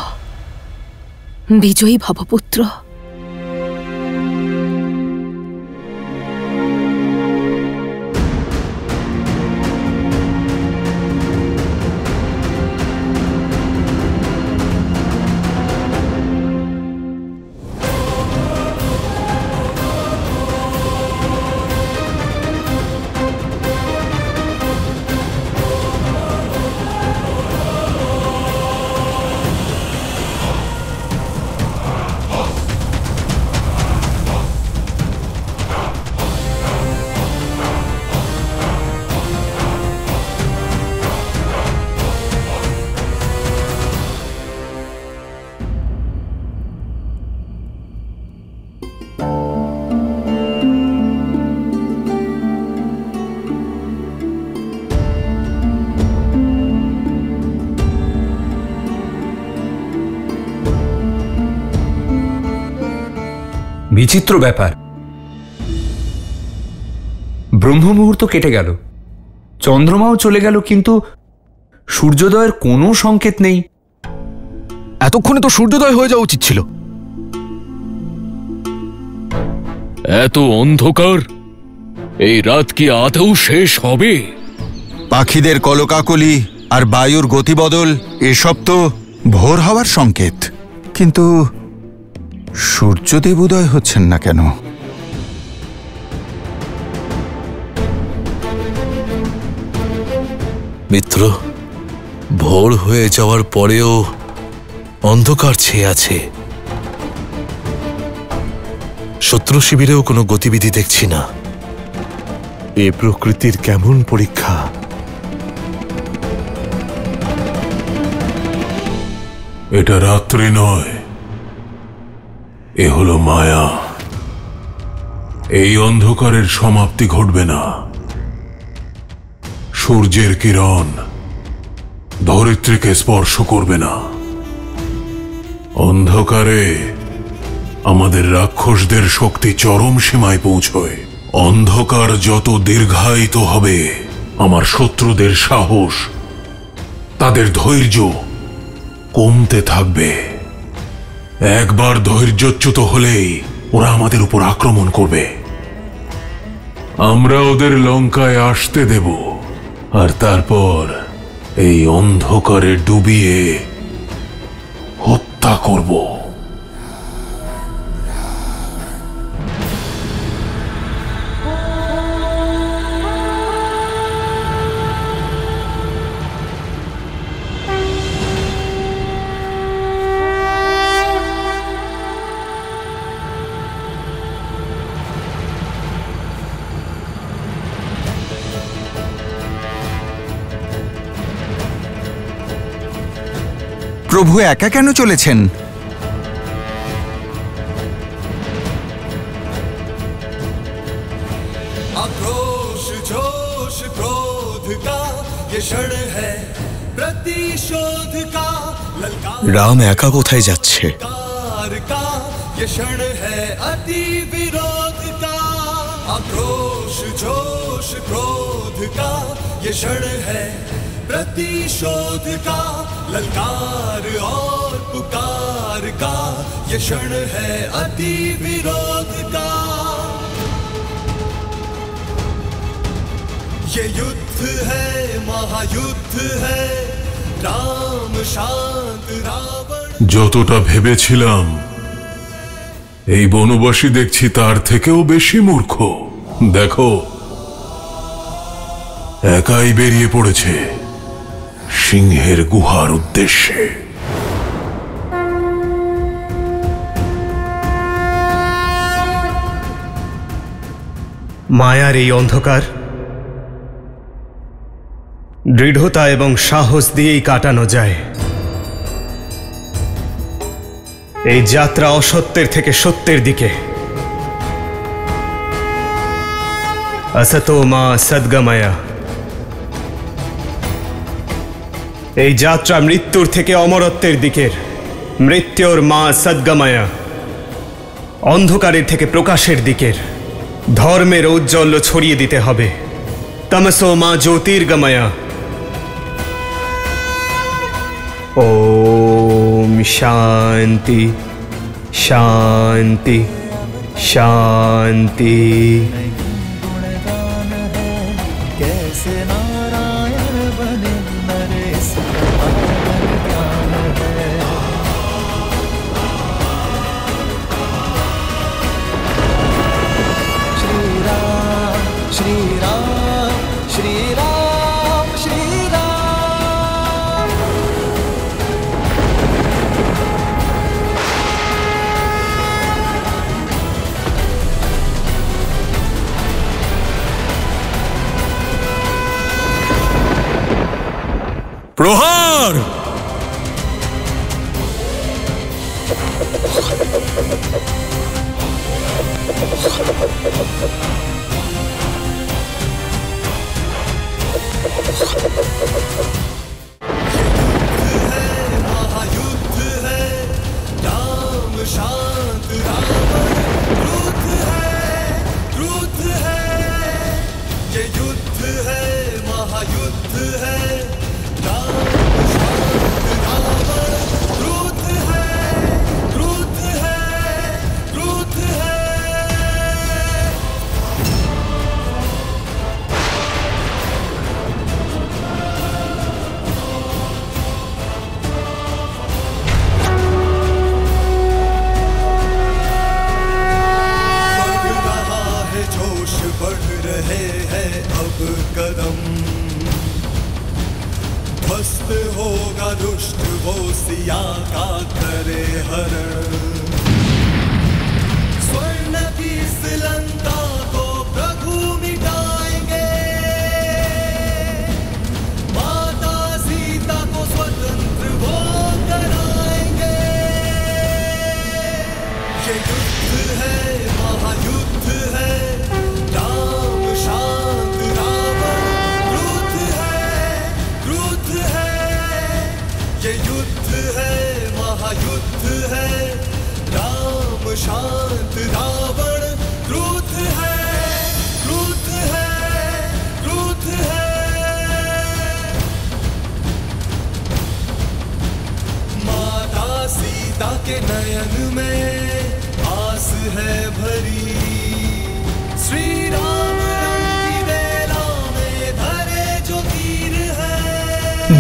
বিজয়ী ভব পুত্র। বিচিত্র ব্যাপার, ব্রহ্ম মুহূর্ত কেটে গেল, চন্দ্রমাও চলে গেল, কিন্তু সূর্যোদয়ের কোনো সংকেত নেই। এতক্ষণে তো সূর্যোদয় হয়ে যাওয়া উচিত ছিল। এত অন্ধকার, এই রাত কি আদৌ শেষ হবে? পাখিদের কলকাকলি আর বায়ুর গতিবদল এসব তো ভোর হওয়ার সংকেত, কিন্তু সূর্যদেব উদয় হচ্ছেন না কেন? মিত্র, ভোর হয়ে যাওয়ার পরেও অন্ধকার ছেয়ে আছে। শত্রু শিবিরেও কোনো গতিবিধি দেখছি না। এ প্রকৃতির কেমন পরীক্ষা! এটা রাত্রি নয়, এ হলো মায়া। এই অন্ধকারের সমাপ্তি ঘটবে না। সূর্যের কিরণ ধরিত্রীকে স্পর্শ করবে না। অন্ধকারে আমাদের রাক্ষসদের শক্তি চরম সীমায় পৌঁছয়। অন্ধকার যত দীর্ঘায়িত হবে, আমার শত্রুদের সাহস, তাদের ধৈর্য কমতে থাকবে। একবার ধৈর্যচ্যুত হলেই ওরা আমাদের উপর আক্রমণ করবে। আমরা ওদের লঙ্কায় আসতে দেব, আর তারপর এই অন্ধকারে ডুবিয়ে হত্যা করব। প্রভু একা কেন চলেছেন? आक्रोश जोश क्रोध का ये क्षण है प्रतिशोध का ललकार রাম একা কোথায় যাচ্ছে? का ये क्षण है अति विरोध का आक्रोश जोश क्रोध का ये क्षण है प्रतिशोध का ललकार और पुकार का ये क्षण है अति विरोध का ये युद्ध है महायुद्ध है राम शांत रावण। যতটা ভেবেছিলাম, এই বনবাসী দেখছি তার থেকেও বেশি মূর্খ। দেখো, একাই বেরিয়ে পড়েছে সিংহের গুহার উদ্দেশ্যে। মায়ার এই অন্ধকার দৃঢ়তা এবং সাহস দিয়েই কাটানো যায়। এই যাত্রা অসত্যের থেকে সত্যের দিকে। असतो मा सद्गमया। এই যাত্রা মৃত্যুর থেকে অমরত্বের দিকের। মৃত্যুর মা সদ্গময়া। অন্ধকারের থেকে প্রকাশের দিকের। ধর্মের ঔজ্জ্বল্য ছড়িয়ে দিতে হবে। তমসো মা জ্যোতির্গময়া। ओम शांति शांति शांति। कैसे नारायण बने नरेश ज्ञान है। श्री राम श्री राम श्री राम श्री राम। প্রহার! महायुद्ध है राम शांत रावण क्रुद्ध है ये युद्ध है सिया का करे हरण। स्वर्ण की इस लंका को प्रभु मिटाएंगे, माता सीता को स्वतंत्र वो कराएंगे। ये युद्ध है, महायुद्ध है, राम शांत रावण क्रुद्ध है। ये युद्ध है, महायुद्ध है, राम शांत रावण क्रुद्ध है, क्रुद्ध है, क्रुद्ध है। माता सीता के नयन में आस है भरी, श्री राम रंग की बेला में धरे जो तीर है।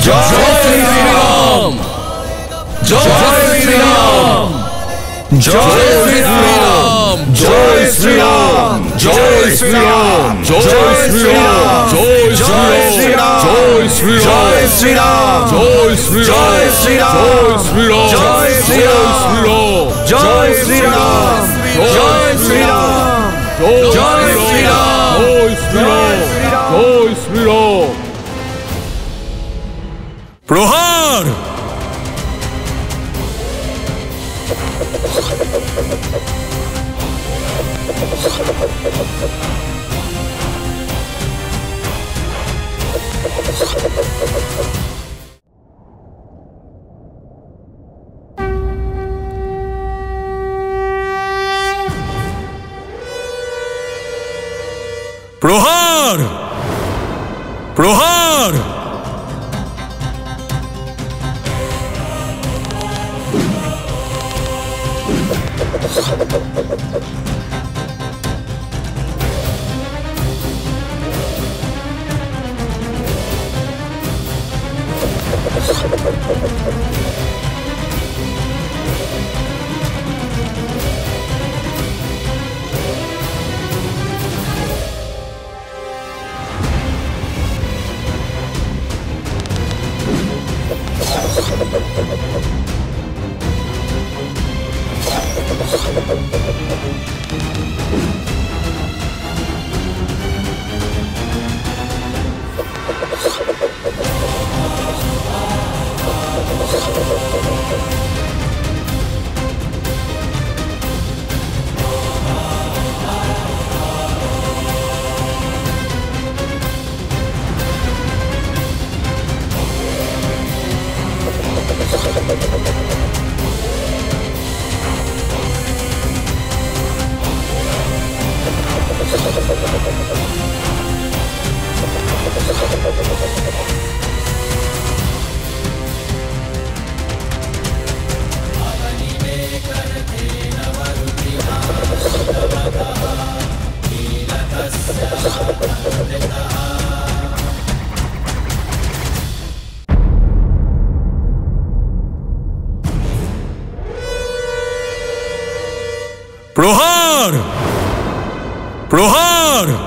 जय श्री राम, जय श्री राम, जय श्री राम, जय श्री राम, जय श्री राम, जय श्री राम, जय श्री राम, जय श्री राम, जय श्री राम, जय श्री राम, जय श्री राम, जय श्री राम, जय श्री राम, जय श्री राम, जय श्री राम, जय श्री राम, जय श्री राम। प्रहार। प्रहार, प्रहार। प्रहार, प्रहार।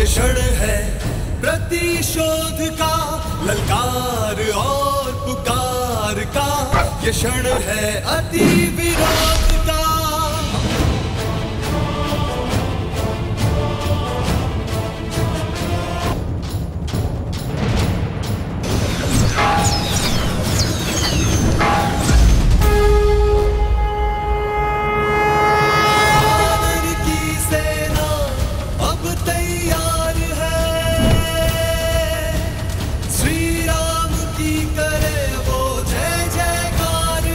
क्षण है प्रतिशोध का, ललकार और पुकार का ये क्षण है अति विरोध का। श्री राम की करे वो जय जयकार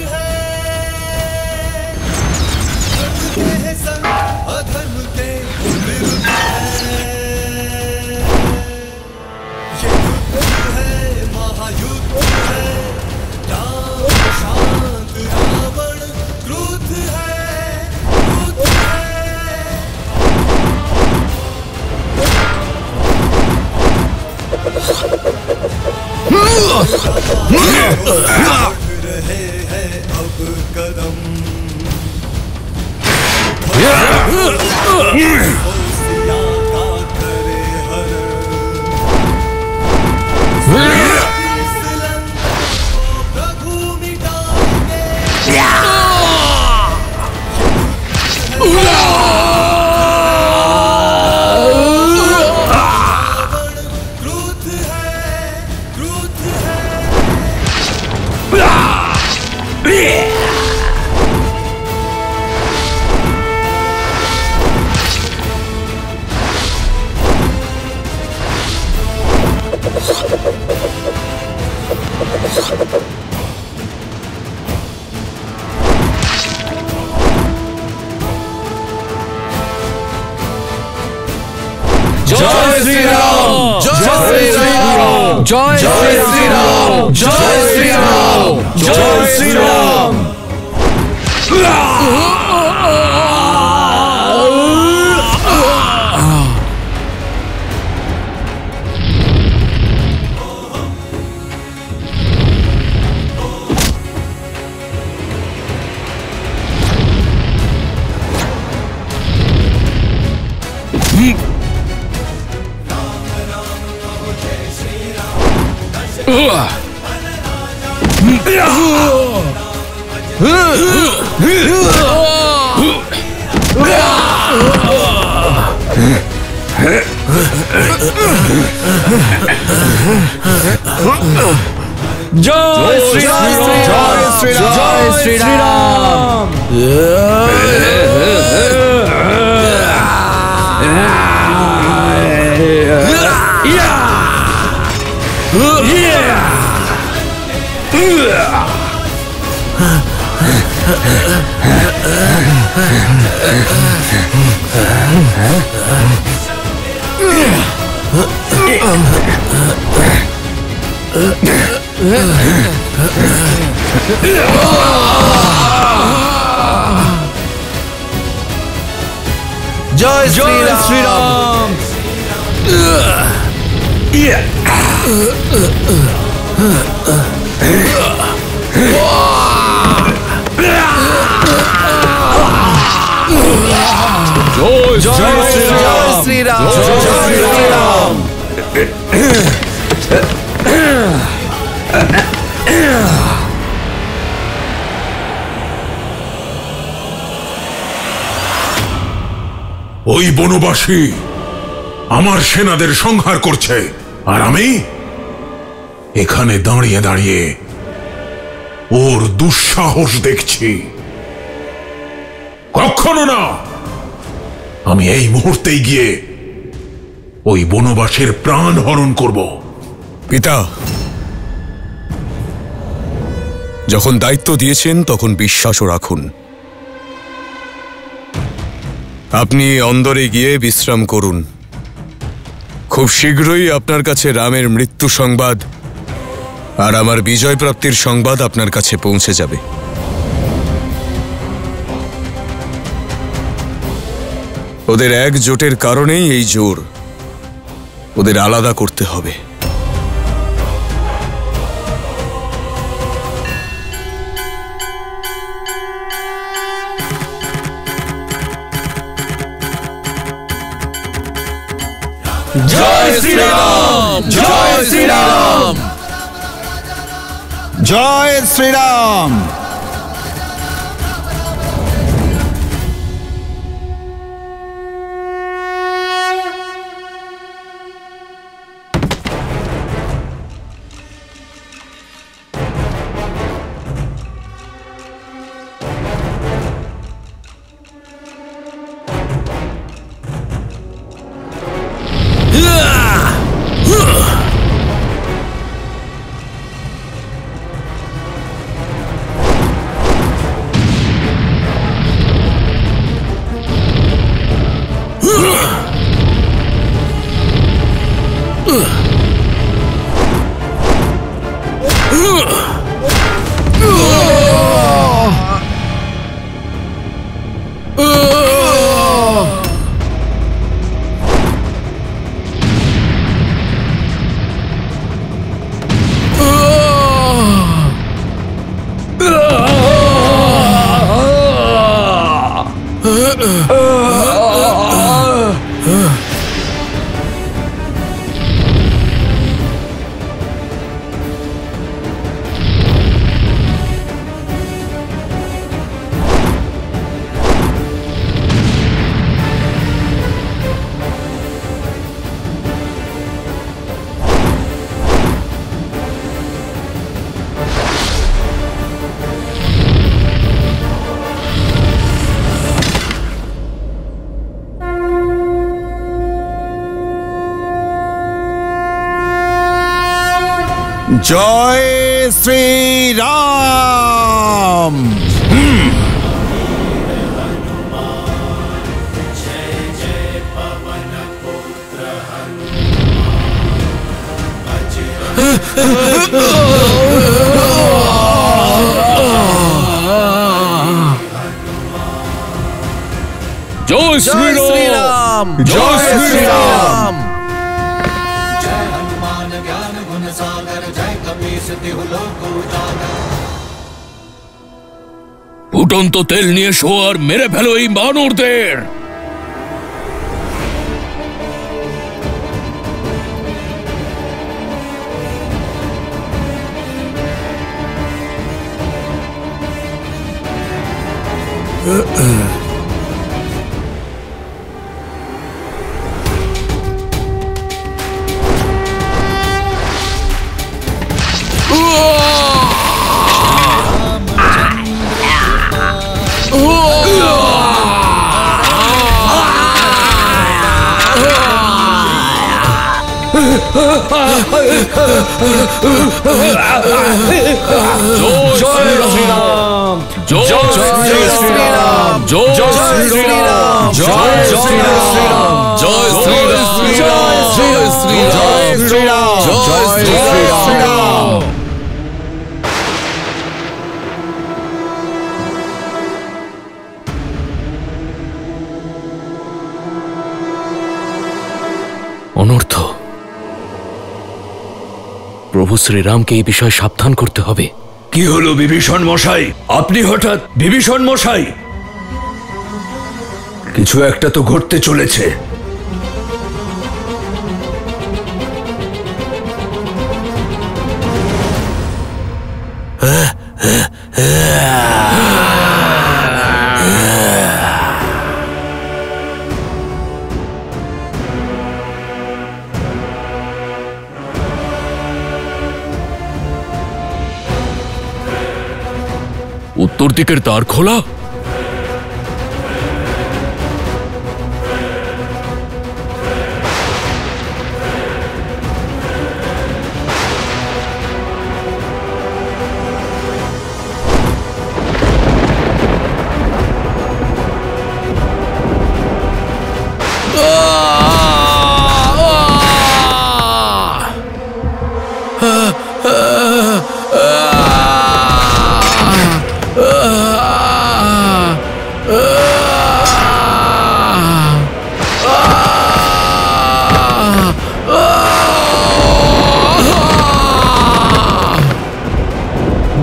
जय श्री राम। जय श्री राम। ওই বনবাসী আমার সেনাদের সংহার করছে আর আমি এখানে দাঁড়িয়ে দাঁড়িয়ে ওর দুঃসাহস দেখছি। কখনো না, আমি এই মুহূর্তেই গিয়ে ওই বনবাসীর প্রাণ হরণ করব। পিতা, যখন দায়িত্ব দিয়েছেন তখন বিশ্বাসও রাখুন। আপনি অন্দরে গিয়ে বিশ্রাম করুন। খুব শীঘ্রই আপনার কাছে রামের মৃত্যু সংবাদ আর আমার বিজয় প্রাপ্তির সংবাদ আপনার কাছে পৌঁছে যাবে। ওদের একজোটের কারণেই এই জোর। ওদের আলাদা করতে হবে। जय श्री राम। जय श्री राम। जय श्री राम। জয় শ্রীরাম। জয় শ্রীরাম, জয় শ্রীরাম। ফুটন্ত তেল নিয়ে এসো আর মেরে ফেলো এই বানরদের। জয় শ্রীরাম, জয় শ্রীরাম, জয় শ্রীরাম, জয় শ্রীরাম, জয় শ্রীরাম, জয় শ্রীরাম, জয় শ্রীরাম। অনর্থ, প্রভু শ্রীরামকে এই বিষয়ে সাবধান করতে হবে। কি হলো বিভীষণ মশাই? আপনি হঠাৎ বিভীষণ মশাই? কিছু একটা তো ঘটতে চলেছে। উত্তর দিকের দ্বার খোলা।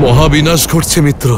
মহাবিনাশ ঘটছে মিত্র।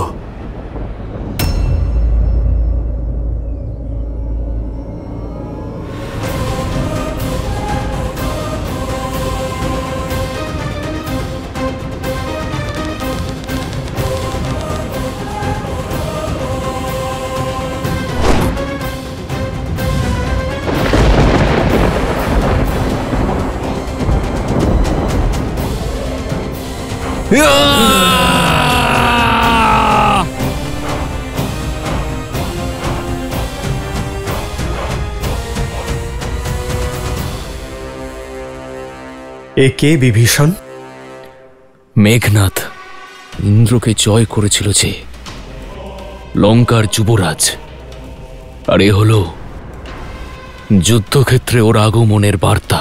এ কে বিভীষণ? মেঘনাদ ইন্দ্রকে জয় করেছিল যে, লঙ্কার যুবরাজ। আর এ হল যুদ্ধক্ষেত্রে ওর আগমনের বার্তা।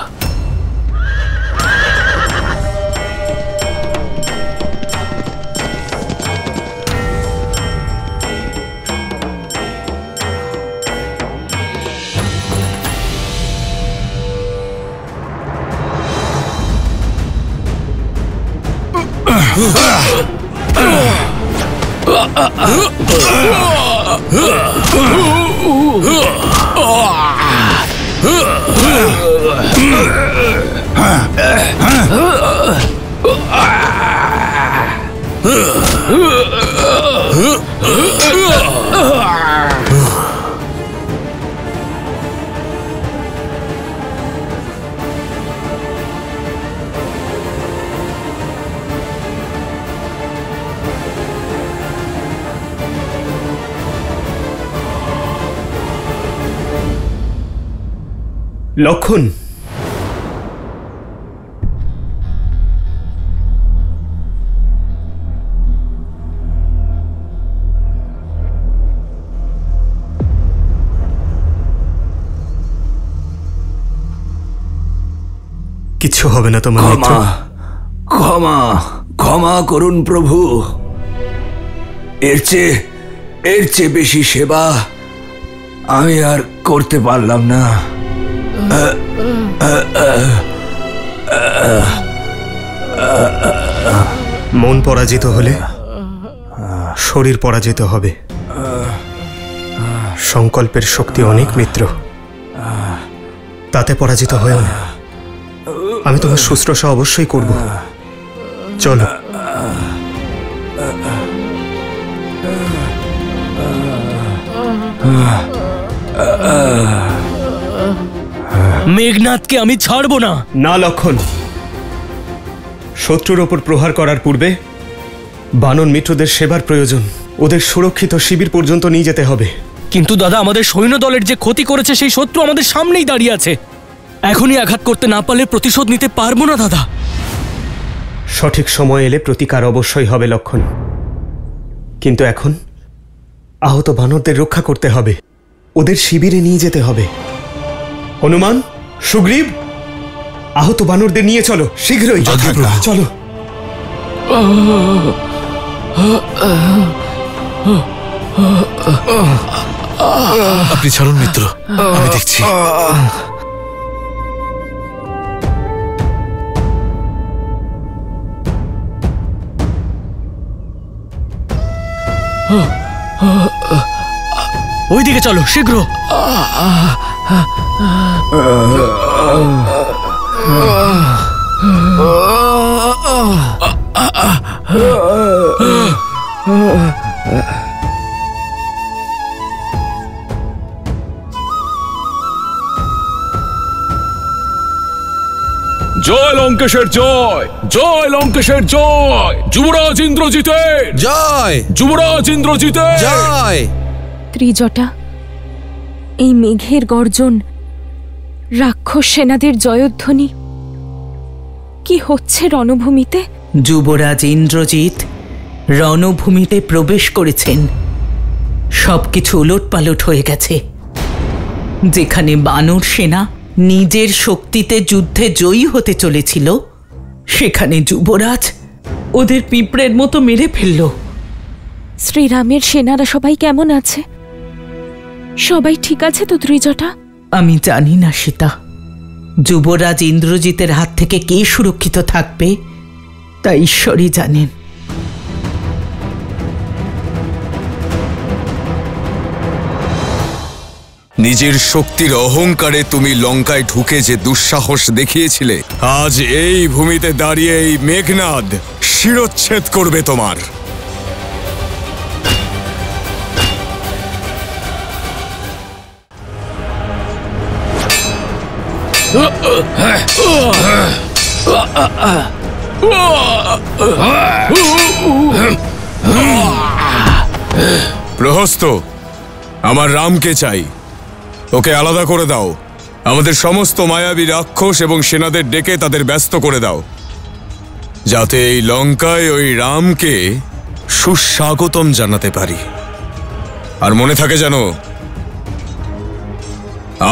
লক্ষণ, কিছু হবে না তোমার মিত্র। ক্ষমা ক্ষমা করুন প্রভু। এর চেয়ে বেশি সেবা আমি আর করতে পারলাম না। মন পরাজিত হলে শরীর পরাজিত হবে। সংকল্পের শক্তি অনেক মিত্র, তাতে পরাজিত হয়েও না। আমি তোমার শুশ্রূষা অবশ্যই করব। চলো। মেঘনাথকে আমি ছাড়বো না। না লক্ষণ, শত্রুর ওপর প্রহার করার পূর্বে বানর মিত্রদের সেবার প্রয়োজন। ওদের সুরক্ষিত শিবির পর্যন্ত নিয়ে যেতে হবে। কিন্তু দাদা, আমাদের সৈন্য দলের যে ক্ষতি করেছে সেই শত্রু আমাদের সামনেই দাঁড়িয়ে আছে। এখনই আঘাত করতে না পারলে প্রতিশোধ নিতে পারবো না দাদা। সঠিক সময় এলে প্রতিকার অবশ্যই হবে লক্ষণ, কিন্তু এখন আহত বানরদের রক্ষা করতে হবে, ওদের শিবিরে নিয়ে যেতে হবে। হনুমান, সুগ্রীব, আহত বানরদের নিয়ে চলো শীঘ্রই। চলো। আপনি ছাড়ুন মিত্র, আমি দেখছি। ওইদিকে চলো শীঘ্র। জয় লঙ্কেশের জয়, জয় লঙ্কেশের জয়, যুবরাজ ইন্দ্রজিতের জয়, যুবরাজ ইন্দ্রজিতের জয়। ত্রিজটা, এই মেঘের গর্জন, রাক্ষস সেনাদের জয়ধ্বনি, কি হচ্ছে রণভূমিতে? যুবরাজ ইন্দ্রজিৎ রণভূমিতে প্রবেশ করেছেন। সবকিছু উলটপালট হয়ে গেছে। যেখানে বানর সেনা নিজের শক্তিতে যুদ্ধে জয়ী হতে চলেছিল, সেখানে যুবরাজ ওদের পিঁপড়ের মতো মেরে ফেলল। শ্রীরামের সেনারা সবাই কেমন আছে? সবাই ঠিক আছে তো ত্রিজটা? আমি জানি না সীতা। যুবরাজ ইন্দ্রজিতের হাত থেকে কে সুরক্ষিত থাকবে তা ঈশ্বরই জানেন। নিজের শক্তির অহংকারে তুমি লঙ্কায় ঢুকে যে দুঃসাহস দেখিয়েছিলে, আজ এই ভূমিতে দাঁড়িয়ে এই মেঘনাদ শিরচ্ছেদ করবে তোমার। প্রহস্ত, আমার রামকে চাই। ওকে আলাদা করে দাও। আমাদের সমস্ত মায়াবী রাক্ষস এবং সেনাদের ডেকে তাদের ব্যস্ত করে দাও, যাতে এই লঙ্কায় ওই রামকে সুস্বাগতম জানাতে পারি। আর মনে থাকে যেন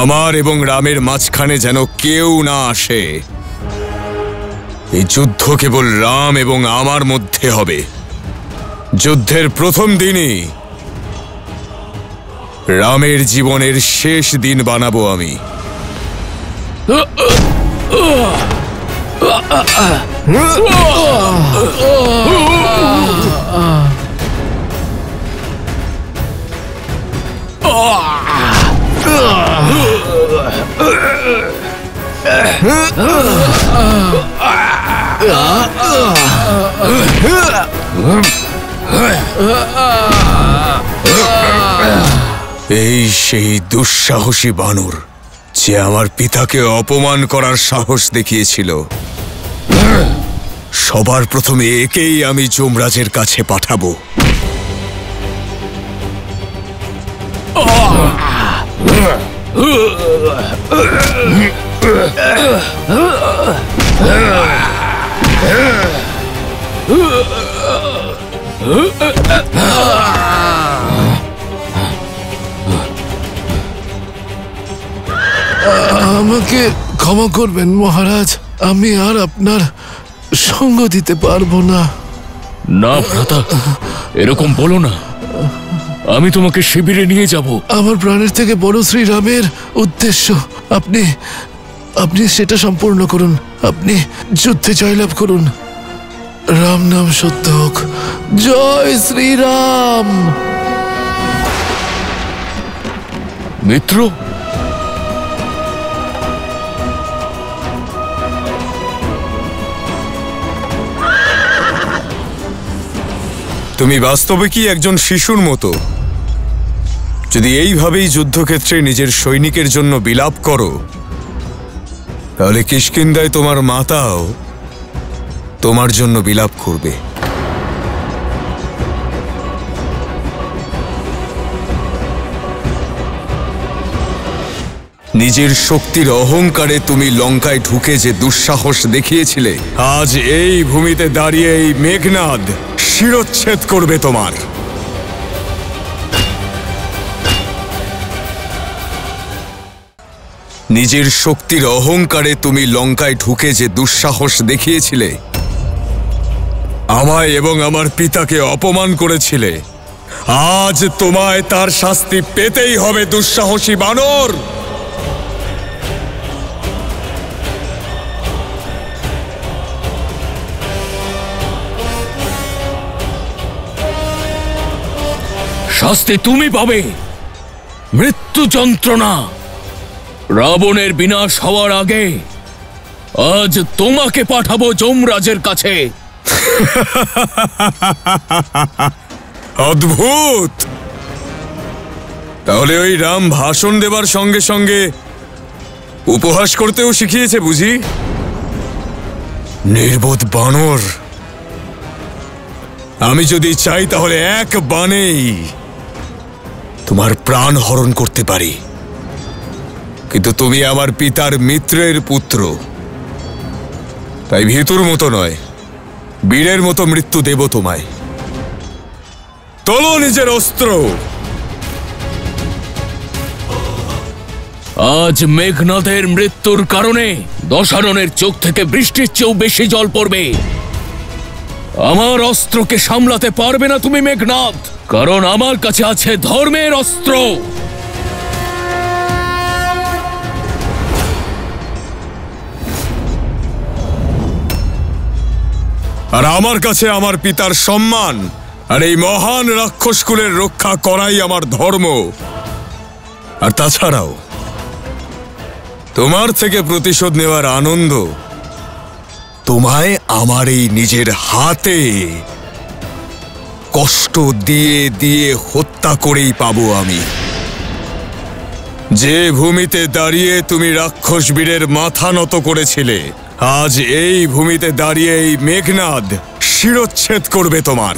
আমার এবং রামের মাঝখানে যেন কেউ না আসে। এই যুদ্ধ কেবল রাম এবং আমার মধ্যে হবে। যুদ্ধের প্রথম দিনই রামের জীবনের শেষ দিন বানাবো আমি। এই সেই দুঃসাহসী বানর যে আমার পিতাকে অপমান করার সাহস দেখিয়েছিল। সবার প্রথমে একেই আমি যমরাজের কাছে পাঠাবো। আমাকে ক্ষমা করবেন মহারাজ, আমি আর আপনার সঙ্গ দিতে পারবো না। না ভ্রাতা, এরকম বলো না। আমি তোমাকে শিবিরে নিয়ে যাব। আমার প্রাণের থেকে বড় শ্রীরামের উদ্দেশ্য, আপনি আপনি সেটা সম্পূর্ণ করুন। আপনি যুদ্ধে জয়লাভ করুন। রাম নাম সত্য হোক। জয় শ্রীরাম। মিত্র, তুমি বাস্তবে কি একজন শিশুর মতো? যদি এইভাবেই যুদ্ধক্ষেত্রে নিজের সৈনিকের জন্য বিলাপ করো, তাহলে কিষ্কিন্ধায় তোমার মাতাও তোমার জন্য বিলাপ করবে। নিজের শক্তির অহংকারে তুমি লঙ্কায় ঢুকে যে দুঃসাহস দেখিয়েছিলে, আজ এই ভূমিতে দাঁড়িয়ে এই মেঘনাদ শিরচ্ছেদ করবে তোমার। নিজের শক্তির অহংকারে তুমি লঙ্কায় ঢুকে যে দুঃসাহস দেখিয়েছিলে, আমায় এবং আমার পিতাকে অপমান করেছিলে, আজ তোমায় তার শাস্তি পেতেই হবে দুঃসাহসী বানর। শাস্তি তুমি পাবে, মৃত্যু যন্ত্রণা। রাবণের বিনাশ হওয়ার আগে আজ তোমাকে পাঠাবো যমরাজের কাছে। অদ্ভুত! তাহলে ওই রাম ভাষণ দেবার সঙ্গে সঙ্গে উপহাস করতেও শিখিয়েছে বুঝি? নির্বোধ বানর! আমি যদি চাই তাহলে এক বাণেই তোমার প্রাণ হরণ করতে পারি, কিন্তু তুমি আমার পিতার মিত্রের পুত্র, তাই ভীতুর মতো নয়, বীরের মতো মৃত্যু দেব তোমায়। তোলো নিজের অস্ত্র। আজ মেঘনাদের মৃত্যুর কারণে দশাননের চোখ থেকে বৃষ্টির চেয়েও বেশি জল পড়বে। আমার অস্ত্রকে সামলাতে পারবে না তুমি মেঘনাদ, কারণ আমার কাছে আছে ধর্মের অস্ত্র। আর আমার কাছে আমার পিতার সম্মান, আর এই মহান রাক্ষসকুলের রক্ষা করাই আমার ধর্ম। আর তাছাড়াও তোমার থেকে প্রতিশোধ নেওয়ার আনন্দ তোমায় আমার এই নিজের হাতে কষ্ট দিয়ে দিয়ে হত্যা করেই পাবো আমি। যে ভূমিতে দাঁড়িয়ে তুমি রাক্ষস বীরের মাথা নত করেছিলে, আজ এই ভূমিতে দাঁড়িয়ে এই মেঘনাদ শিরচ্ছেদ করবে তোমার।